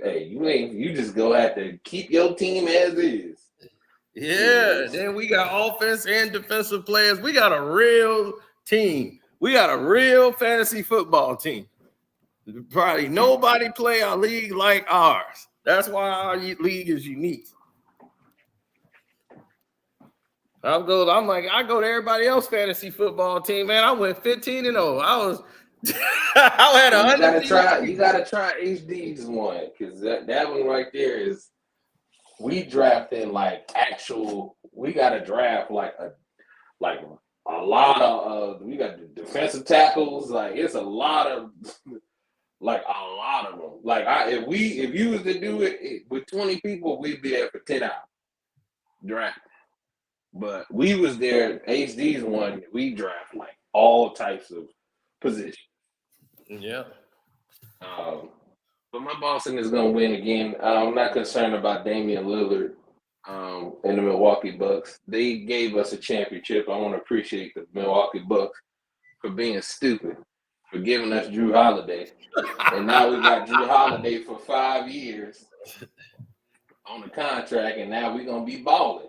hey, you just go have to keep your team as is. Yeah, then we got offense and defensive players. We got a real team. We got a real fantasy football team. Probably nobody play our league like ours. That's why our league is unique. I go to everybody else fantasy football team, man. I went 15-0. I had 100. You gotta try HD's one, because that one right there is we drafting like actual. We got to draft like a lot of. We got the defensive tackles. Like it's a lot of them. Like if you was to do it with 20 people, we'd be there for 10 hours draft. But we was there. HD's one. We draft like all types of positions. Yeah. But my Boston is going to win again. I'm not concerned about Damian Lillard and the Milwaukee Bucks. They gave us a championship. I want to appreciate the Milwaukee Bucks for being stupid, for giving us Drew Holiday. And now we got Drew Holiday for 5 years on the contract, and now we're going to be balling.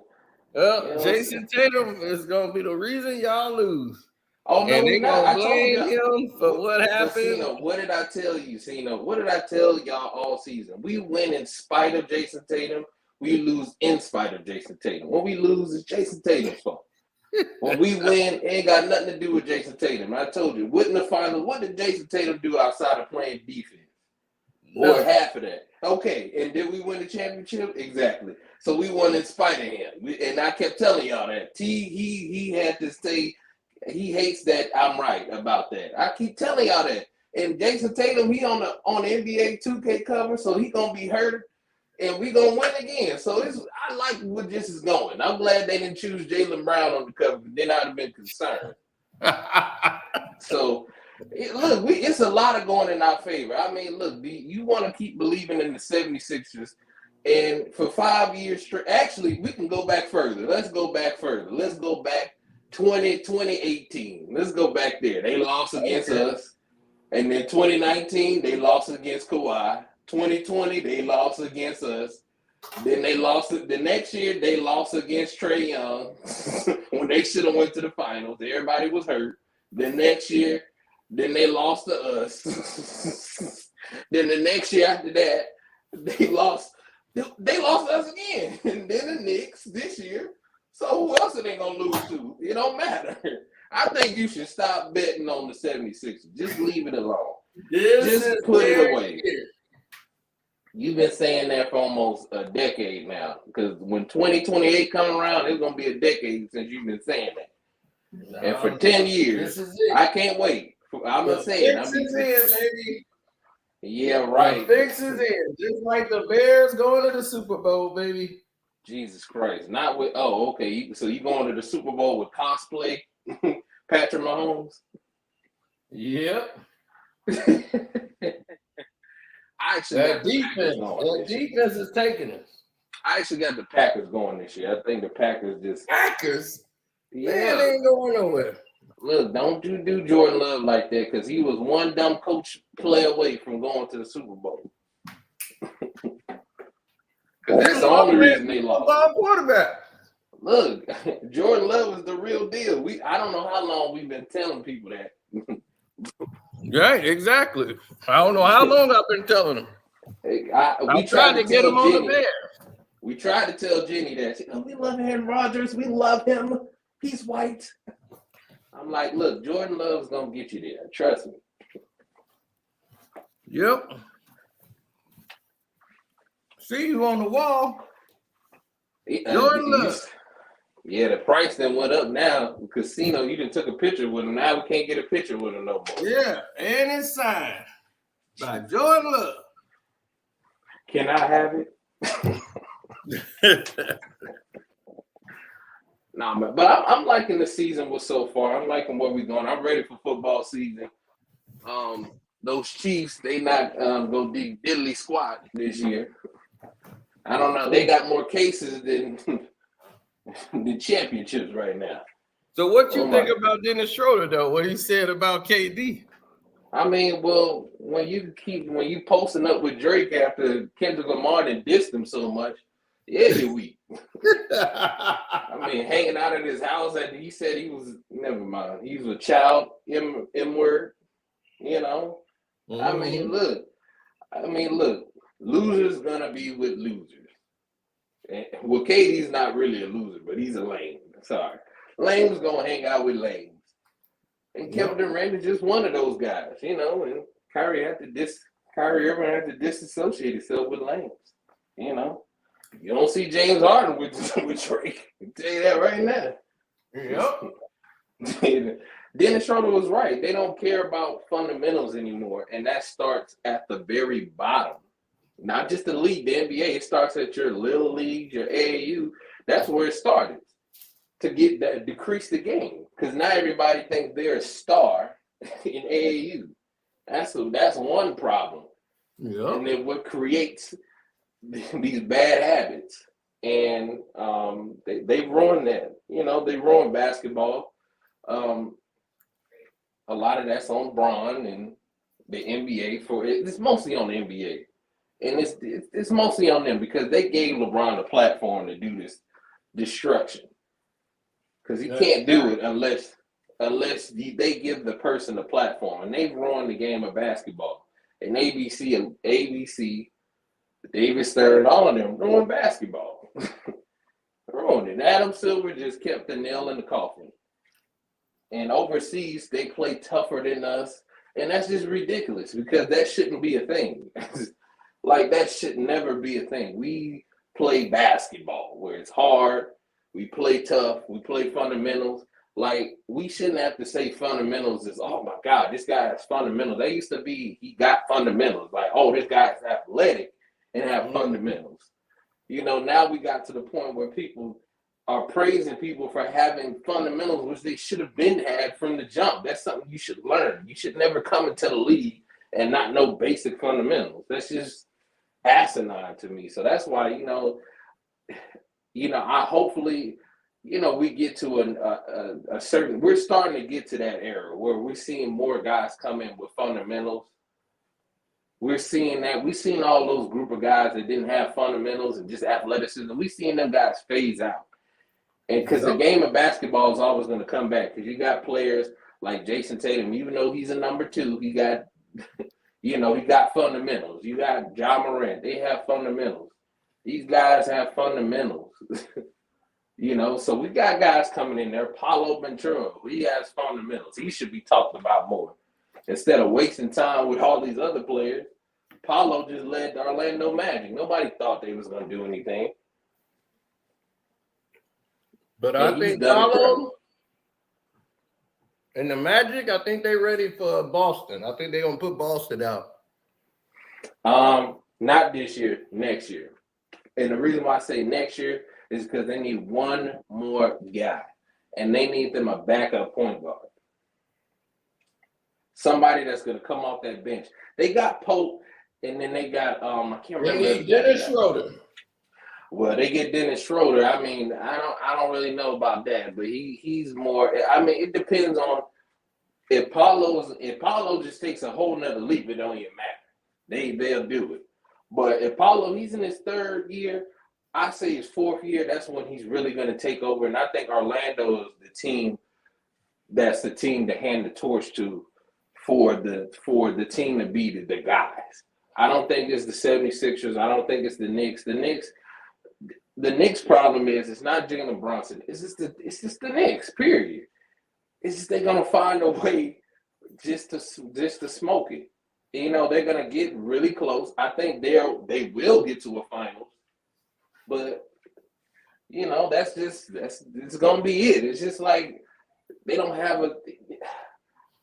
Well, Jason Tatum is going to be the reason y'all lose. Oh, no, and they're going to blame him for what happened. What did I tell you, Cena? What did I tell y'all all season? We win in spite of Jason Tatum. We lose in spite of Jason Tatum. When we lose, it's Jason Tatum's fault. When we win, it ain't got nothing to do with Jason Tatum. I told you, what in the finals, what did Jason Tatum do outside of playing defense? Or half of that. Okay, and did we win the championship? Exactly. So we won in spite of him. And I kept telling y'all that. He had to say he hates that I'm right about that. I keep telling y'all that. And Jason Tatum, he on the NBA 2K cover, so he gonna be hurt, and we gonna win again. So I like where this is going. I'm glad they didn't choose Jaylen Brown on the cover, but then I'd have been concerned. So look, it's a lot of going in our favor. I mean, look, you want to keep believing in the 76ers, and for 5 years straight. Actually, we can go back further. Let's go back further. Let's go back 2018. Let's go back there. They lost against us. And then 2019, they lost against Kawhi. 2020, they lost against us. Then they lost the next year, they lost against Trae Young when they should have went to the finals. Everybody was hurt. The next year, then they lost to us. Then the next year after that, they lost to us again. And then the Knicks this year. So who else are they going to lose to? It don't matter. I think you should stop betting on the 76ers. Just leave it alone. Just put it away. You've been saying that for almost a decade now. Because when 2028 come around, it's going to be a decade since you've been saying that. No, and for 10 years, I can't wait. I'm going to say it. Fix is in, baby. Yeah, right. The fix is in. Just like the Bears going to the Super Bowl, baby. Jesus Christ. Not with, okay. So you going to the Super Bowl with cosplay Patrick Mahomes? Yep. That defense is taking us. I actually got the Packers going this year. I think the Packers just... Packers? Yeah. Man, they ain't going nowhere. Look, don't you do Jordan Love like that, because he was one dumb coach play away from going to the Super Bowl. That's the only reason they lost. Quarterback. Look, Jordan Love is the real deal. I don't know how long we've been telling people that. Right, exactly. I don't know how long I've been telling them. We tried to get him on the Bears. We tried to tell Jenny that. She goes, we love Aaron Rodgers. We love him. He's white. I'm like, look, Jordan Love's going to get you there. Trust me. Yep. See you on the wall. Jordan Love. Yeah, the price then went up now. Casino, you done took a picture with him. Now we can't get a picture with him no more. Yeah, and it's signed by Jordan Love. Can I have it? Nah, but I'm liking the season so far. I'm liking where we're going. I'm ready for football season. Those Chiefs, they not go diddly squat this year. I don't know. They got more cases than the championships right now. So what you think about Dennis Schröder though? What he said about KD? I mean, well, when you posting up with Drake after Kendrick Lamar and dissed him so much, yeah, you're weak. I mean, hanging out at his house, and he said he was, never mind. He was a child M-word, you know. Mm-hmm. I mean, look, losers gonna be with losers. And, well, KD's not really a loser, but he's a lame. Sorry. Lame's gonna hang out with lames. And Kevin Durant is just one of those guys, you know, and Kyrie Irving had to disassociate himself with lames, you know. You don't see James Harden with Drake. I can tell you that right now. Yep. Dennis Schroeder was right. They don't care about fundamentals anymore, and that starts at the very bottom. Not just the league, the NBA. It starts at your little league, your AAU. That's where it started to get that decrease the game because now everybody thinks they're a star in AAU. That's one problem. Yep. And then what creates these bad habits, and they ruined that. They ruined basketball. A lot of that's on Bron and the NBA for it. It's mostly on the NBA, and it's mostly on them because they gave LeBron a platform to do this destruction. Because he can't do it unless they give the person a platform, and they've ruined the game of basketball. And ABC, David Stern, all of them ruined basketball. Ruined it. Adam Silver just kept the nail in the coffin. And overseas, they play tougher than us. And that's just ridiculous because that shouldn't be a thing. Like, that should never be a thing. We play basketball where it's hard. We play tough. We play fundamentals. Like, we shouldn't have to say fundamentals is, oh, my God, this guy has fundamentals. They used to be, he got fundamentals. Like, oh, this guy's athletic and have fundamentals. Now we got to the point where people are praising people for having fundamentals, which they should have been had from the jump. That's something you should learn. You should never come into the league and not know basic fundamentals. That's just asinine to me. So that's why, I hopefully, we get to a certain, we're starting to get to that era where we're seeing more guys come in with fundamentals. We're seeing that. We've seen all those group of guys that didn't have fundamentals and just athleticism. We've seen them guys phase out. And because the game of basketball is always going to come back because you got players like Jason Tatum, even though he's a number 2, he got, he got fundamentals. You got Ja Morant. They have fundamentals. These guys have fundamentals. So we got guys coming in there. Paulo Ventura, he has fundamentals. He should be talked about more. Instead of wasting time with all these other players, Paulo just led the Orlando Magic. Nobody thought they was going to do anything. But I think Paulo and the Magic, I think they're ready for Boston. I think they're going to put Boston out. Not this year, next year. And the reason why I say next year is because they need one more guy. And they need them a backup point guard. Somebody that's going to come off that bench. They got Pope, and then they got, I can't remember. They need Dennis Schroeder. Well, they get Dennis Schroeder. I mean, I don't really know about that, but he's more. I mean, it depends on if Paulo just takes a whole nother leap, it don't even matter. They'll do it. But if Paulo, he's in his 3rd year, I say his 4th year, that's when he's really going to take over. And I think Orlando is the team that's the team to hand the torch to for the team to be the guys. I don't think it's the 76ers. I don't think it's the Knicks. The Knicks problem is it's not Jalen Brunson. It's just the Knicks, period. It's just they're gonna find a way just to smoke it. They're gonna get really close. I think they will get to a finals, but it's gonna be it. It's just like they don't have a.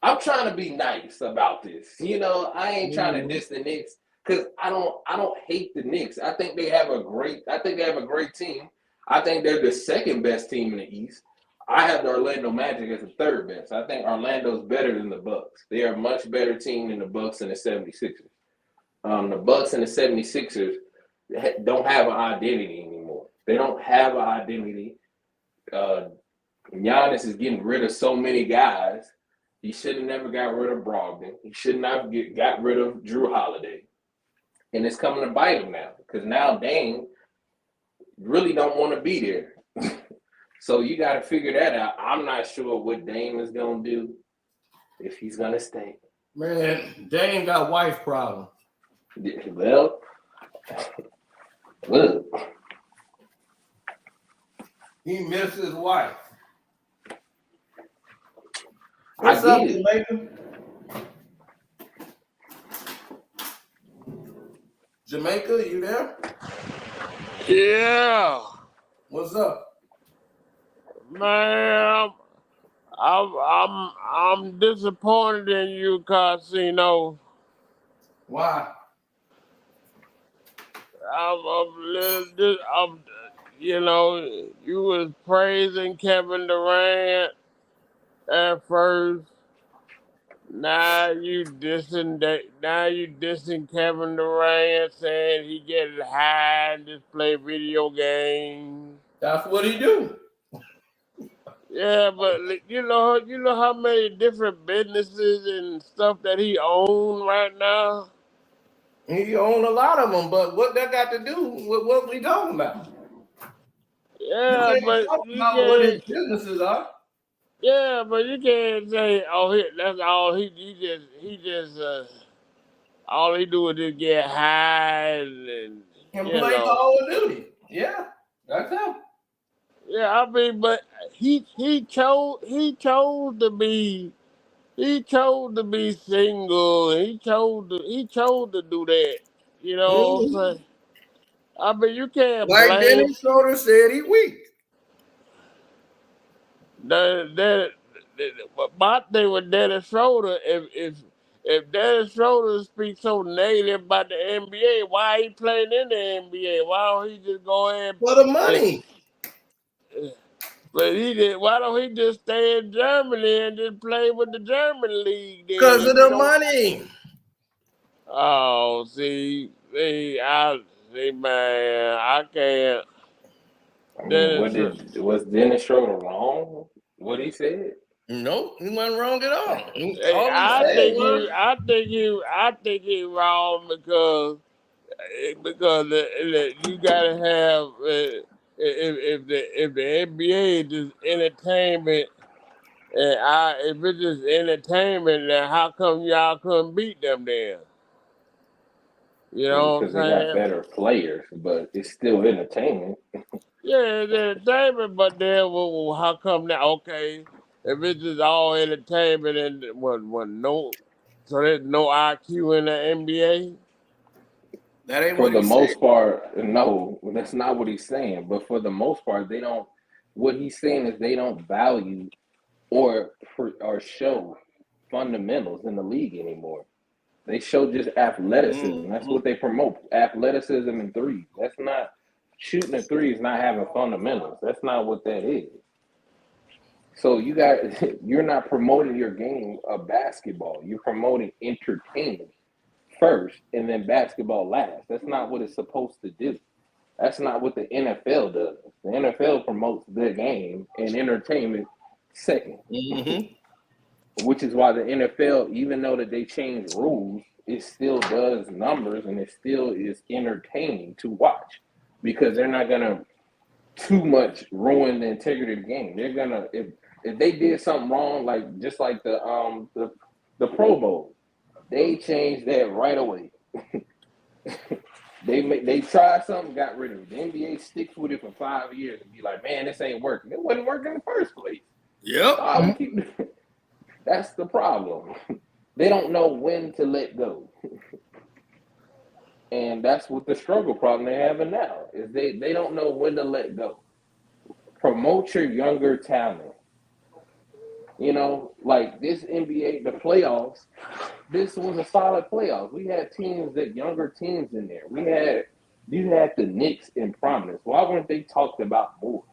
I'm trying to be nice about this. I ain't trying to diss the Knicks. Because I don't hate the Knicks. I think they have a great team. I think they're the 2nd best team in the East. I have the Orlando Magic as the 3rd best. I think Orlando's better than the Bucks. They are a much better team than the Bucks and the 76ers. The Bucks and the 76ers don't have an identity anymore. They don't have an identity. Giannis is getting rid of so many guys. He should have never got rid of Brogdon. He should not have got rid of Drew Holiday. And it's coming to bite him now because now Dame really don't want to be there. So you got to figure that out. I'm not sure what Dame is going to do if he's going to stay. Man, Dame got wife problem. Well, look. He missed his wife. I What's up, did. Jamaica? Jamaica, you there? Yeah, What's up? man, I'm disappointed in you, Casino. Why? You know, you was praising Kevin Durant at first. Now you dissing Kevin Durant, saying he getting high and just play video games. That's what he do. Yeah, but you know how many different businesses and stuff that he owns right now. He own a lot of them, but what that got to do with what we talking about? You Yeah, can't but talk you about what his can't. businesses are. Yeah, but you can't say, oh, that's all he just all he do is just get high and And you play know. Call of Duty. Yeah, that's him. Yeah, I mean, but he chose to be single. And he chose to do that. You know what I'm Mhm. saying? I mean, you can't Like blame Dennis Schroeder said, he weak. but my thing with Dennis Schroeder. If Dennis Schroeder speaks so negative about the NBA, why he playing in the NBA? Why don't he just go ahead For the and money. but he did. Why don't he just stay in Germany and just play with the German league? Because of Then the you know. money. Oh, man, I can't. I mean, Dennis, was Dennis Schroeder wrong? What he said? Nope, he wasn't wrong at all. hey, All he said was, I think he wrong because you gotta have if the NBA is just entertainment. And if it's just entertainment, then how come y'all couldn't beat them then? You Well, know what because I'm they got saying? better players, but it's still entertainment. Yeah, it's entertainment, but then how come now? Okay, if it's just all entertainment and so there's no IQ in the NBA. that ain't For what the he said. most part, no, that's not what he's saying. But for the most part, they don't. What he's saying is they don't value or show fundamentals in the league anymore. They show just athleticism. That's Mm-hmm. what they promote: athleticism and threes. That's not shooting a three is not having fundamentals. That's not what that is. So you're not promoting your game of basketball. You're promoting entertainment first and then basketball last. That's not what it's supposed to do. That's not what the NFL does. The NFL promotes the game and entertainment second, Mm-hmm. which is why the NFL, even though that they changed rules, it still does numbers and it still is entertaining to watch because they're not gonna too much ruin the integrity of the game. They're gonna if they did something wrong, like just like the Pro Bowl, they changed that right away. They tried something, got rid of it. The NBA sticks with it for 5 years and be like, man, this ain't working. It wasn't working in the first place. Yep. Oh, we keep. That's the problem. They don't know when to let go. And that's what the struggle problem they're having now is they don't know when to let go. Promote your younger talent. You know, like this NBA, the playoffs, this was a solid playoffs. We had younger teams in there. You had the Knicks in prominence. Why weren't they talked about more?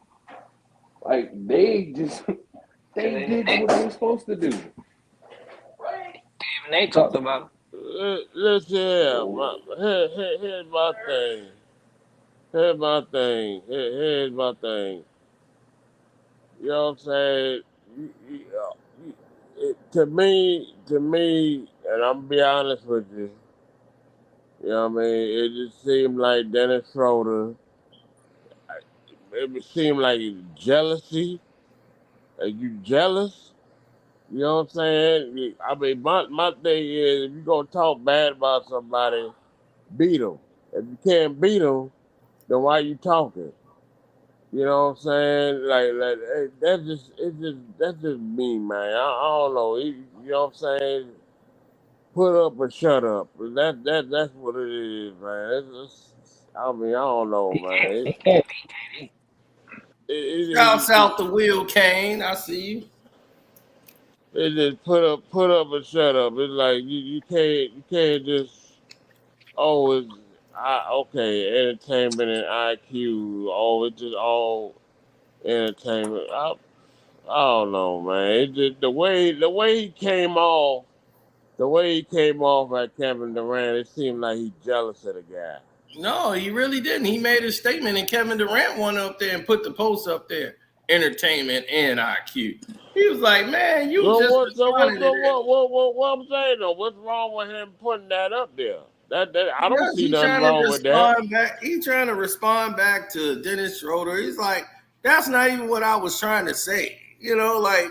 Like they did what they were supposed to do. They talked about Listen here, here's my thing. Here's my thing. You know what I'm saying? To me, and I'm gonna be honest with you. You know what I mean? It just seemed like Dennis Schroeder. It seemed like jealousy. Are you jealous? You know what I'm saying? I mean, my thing is, if you're gonna talk bad about somebody, beat them. If you can't beat them, then why you talking? You know what I'm saying? That's just me, man. I don't know. You know what I'm saying? Put up or shut up. That's what it is, man. I mean, I don't know, man. He can't Shouts out the Will Kane. I see you. It just put up and shut up. It's like you can't just it's okay, entertainment and IQ. Oh, it's just all entertainment. I don't know, man. It just the way he came off. The way he came off at Kevin Durant, it seemed like he's jealous of the guy. No, he really didn't. He made a statement, and Kevin Durant went up there and put the post up there. Entertainment and IQ. He was like, "Man, you What I'm saying though? What's wrong with him putting that up there? That I don't see nothing wrong with that. He's trying to respond back to Dennis Schroeder. He's like, that's not even what I was trying to say. You know, like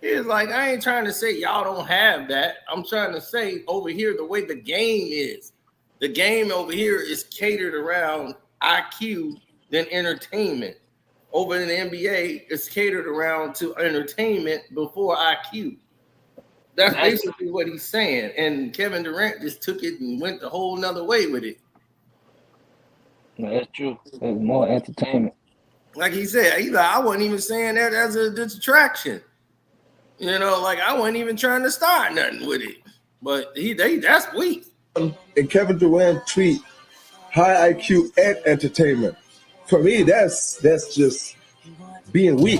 he's like, I ain't trying to say y'all don't have that. I'm trying to say over here the way the game is. The game over here is catered around IQ than entertainment. Over in the NBA, it's catered around to entertainment before IQ. That's basically what he's saying. And Kevin Durant just took it and went the whole nother way with it. That's true. It's more entertainment. Like he said, I wasn't even saying that as a distraction. You know, like I wasn't even trying to start nothing with it. But that's weak. And Kevin Durant tweet high IQ and entertainment. For me, that's just being weak.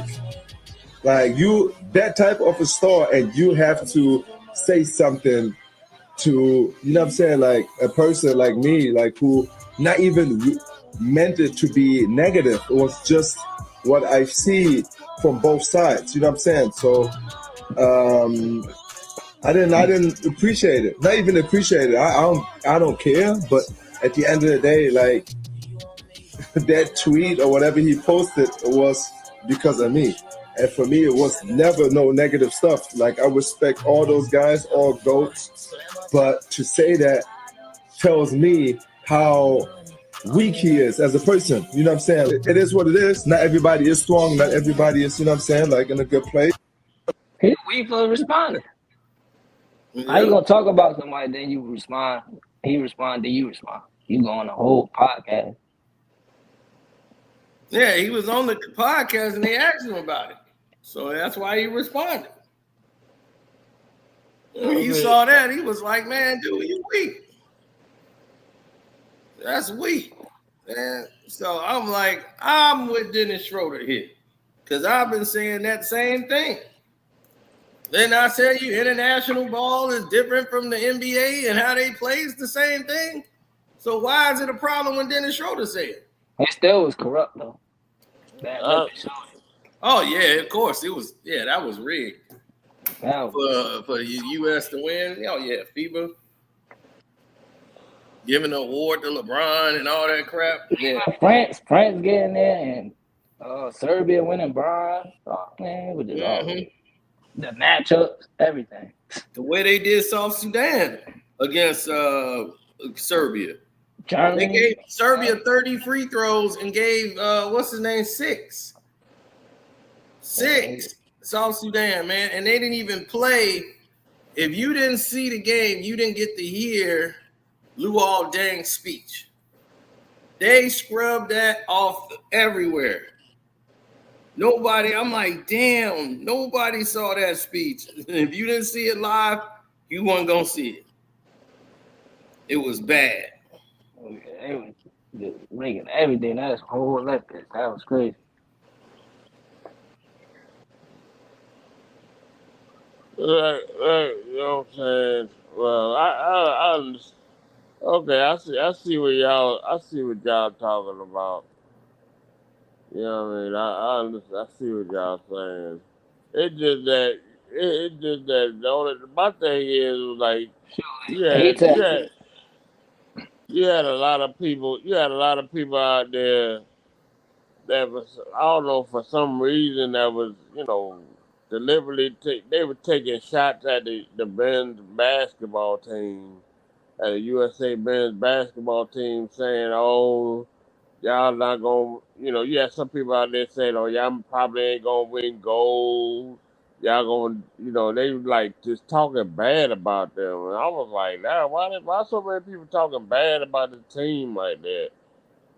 Like you, that type of a star, and you have to say something to, you know what I'm saying, like a person like me, like who not even meant it to be negative. It was just what I see from both sides. You know what I'm saying? So I didn't appreciate it. Not even appreciate it. I don't care. But at the end of the day, like that tweet or whatever he posted was because of me. And for me, it was never no negative stuff. Like I respect all those guys, all GOATs. But to say that tells me how weak he is as a person. You know what I'm saying? It is what it is. Not everybody is strong. Not everybody is, you know what I'm saying, like in a good place. He's weak for responding. How you gonna talk about somebody, then you respond? He respond, then you respond. You go on a whole podcast. Yeah, he was on the podcast and they asked him about it. So that's why he responded. When he saw that, he was like, man, dude, you weak. That's weak. Man. So I'm like, I'm with Dennis Schroeder here. Because I've been saying that same thing. Then I tell you, international ball is different from the NBA and how they play is the same thing. So why is it a problem when Dennis Schroeder said it? He still was corrupt though. Oh yeah, of course it was. Yeah, that was rigged for the U.S. to win. Oh yeah, FIBA giving an award to LeBron and all that crap. Yeah, France getting there and Serbia winning bronze. Oh man, with the matchups, everything. The way they did South Sudan against Serbia. Germany. They gave Serbia 30 free throws and gave what's his name 6 South Sudan, man, and they didn't even play. If you didn't see the game, you didn't get to hear Luol Deng's speech. They scrubbed that off everywhere. Nobody, I'm like, damn, nobody saw that speech. If you didn't see it live, you weren't gonna see it. It was bad. They was just rigging everything. That's whole Olympics. That was crazy. You know what I'm saying? Well, I understand. Okay, I see what y'all talking about. You know what I mean? I understand. I see what y'all saying. It's just that my thing is like you had a lot of people out there that was, I don't know, for some reason that was, deliberately they were taking shots at the men's basketball team, at the USA men's basketball team, saying, "Oh, y'all not gonna," you had some people out there saying, "Oh, y'all probably ain't gonna win gold. Y'all gonna," they was like just talking bad about them. And I was like, "Nah, why so many people talking bad about the team like that?"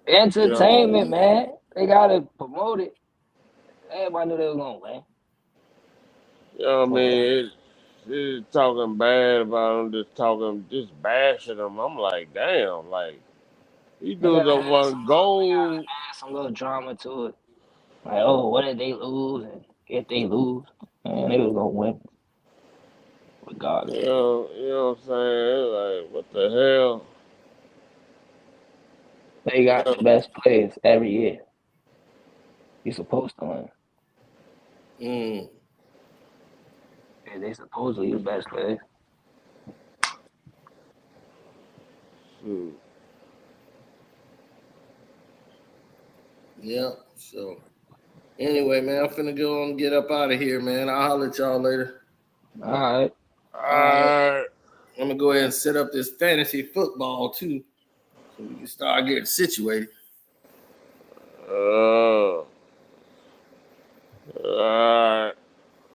Entertainment, man. They gotta promote it. Everybody knew they was gonna win. You know what I mean? It's talking bad about him, just bashing him. I'm like, damn, like, he dudes don't want gold. Add some little drama to it. Like, oh, what did they lose? And if they lose, man, they was gonna win. Regardless. You know what I'm saying? Like, what the hell? They got the best players every year. You're supposed to win. Mm. Yeah, they supposedly the best players. Yeah. So anyway, man, I'm finna go and get up out of here, man. I'll holler at y'all later. All right. I'm gonna go ahead and set up this fantasy football too, so we can start getting situated.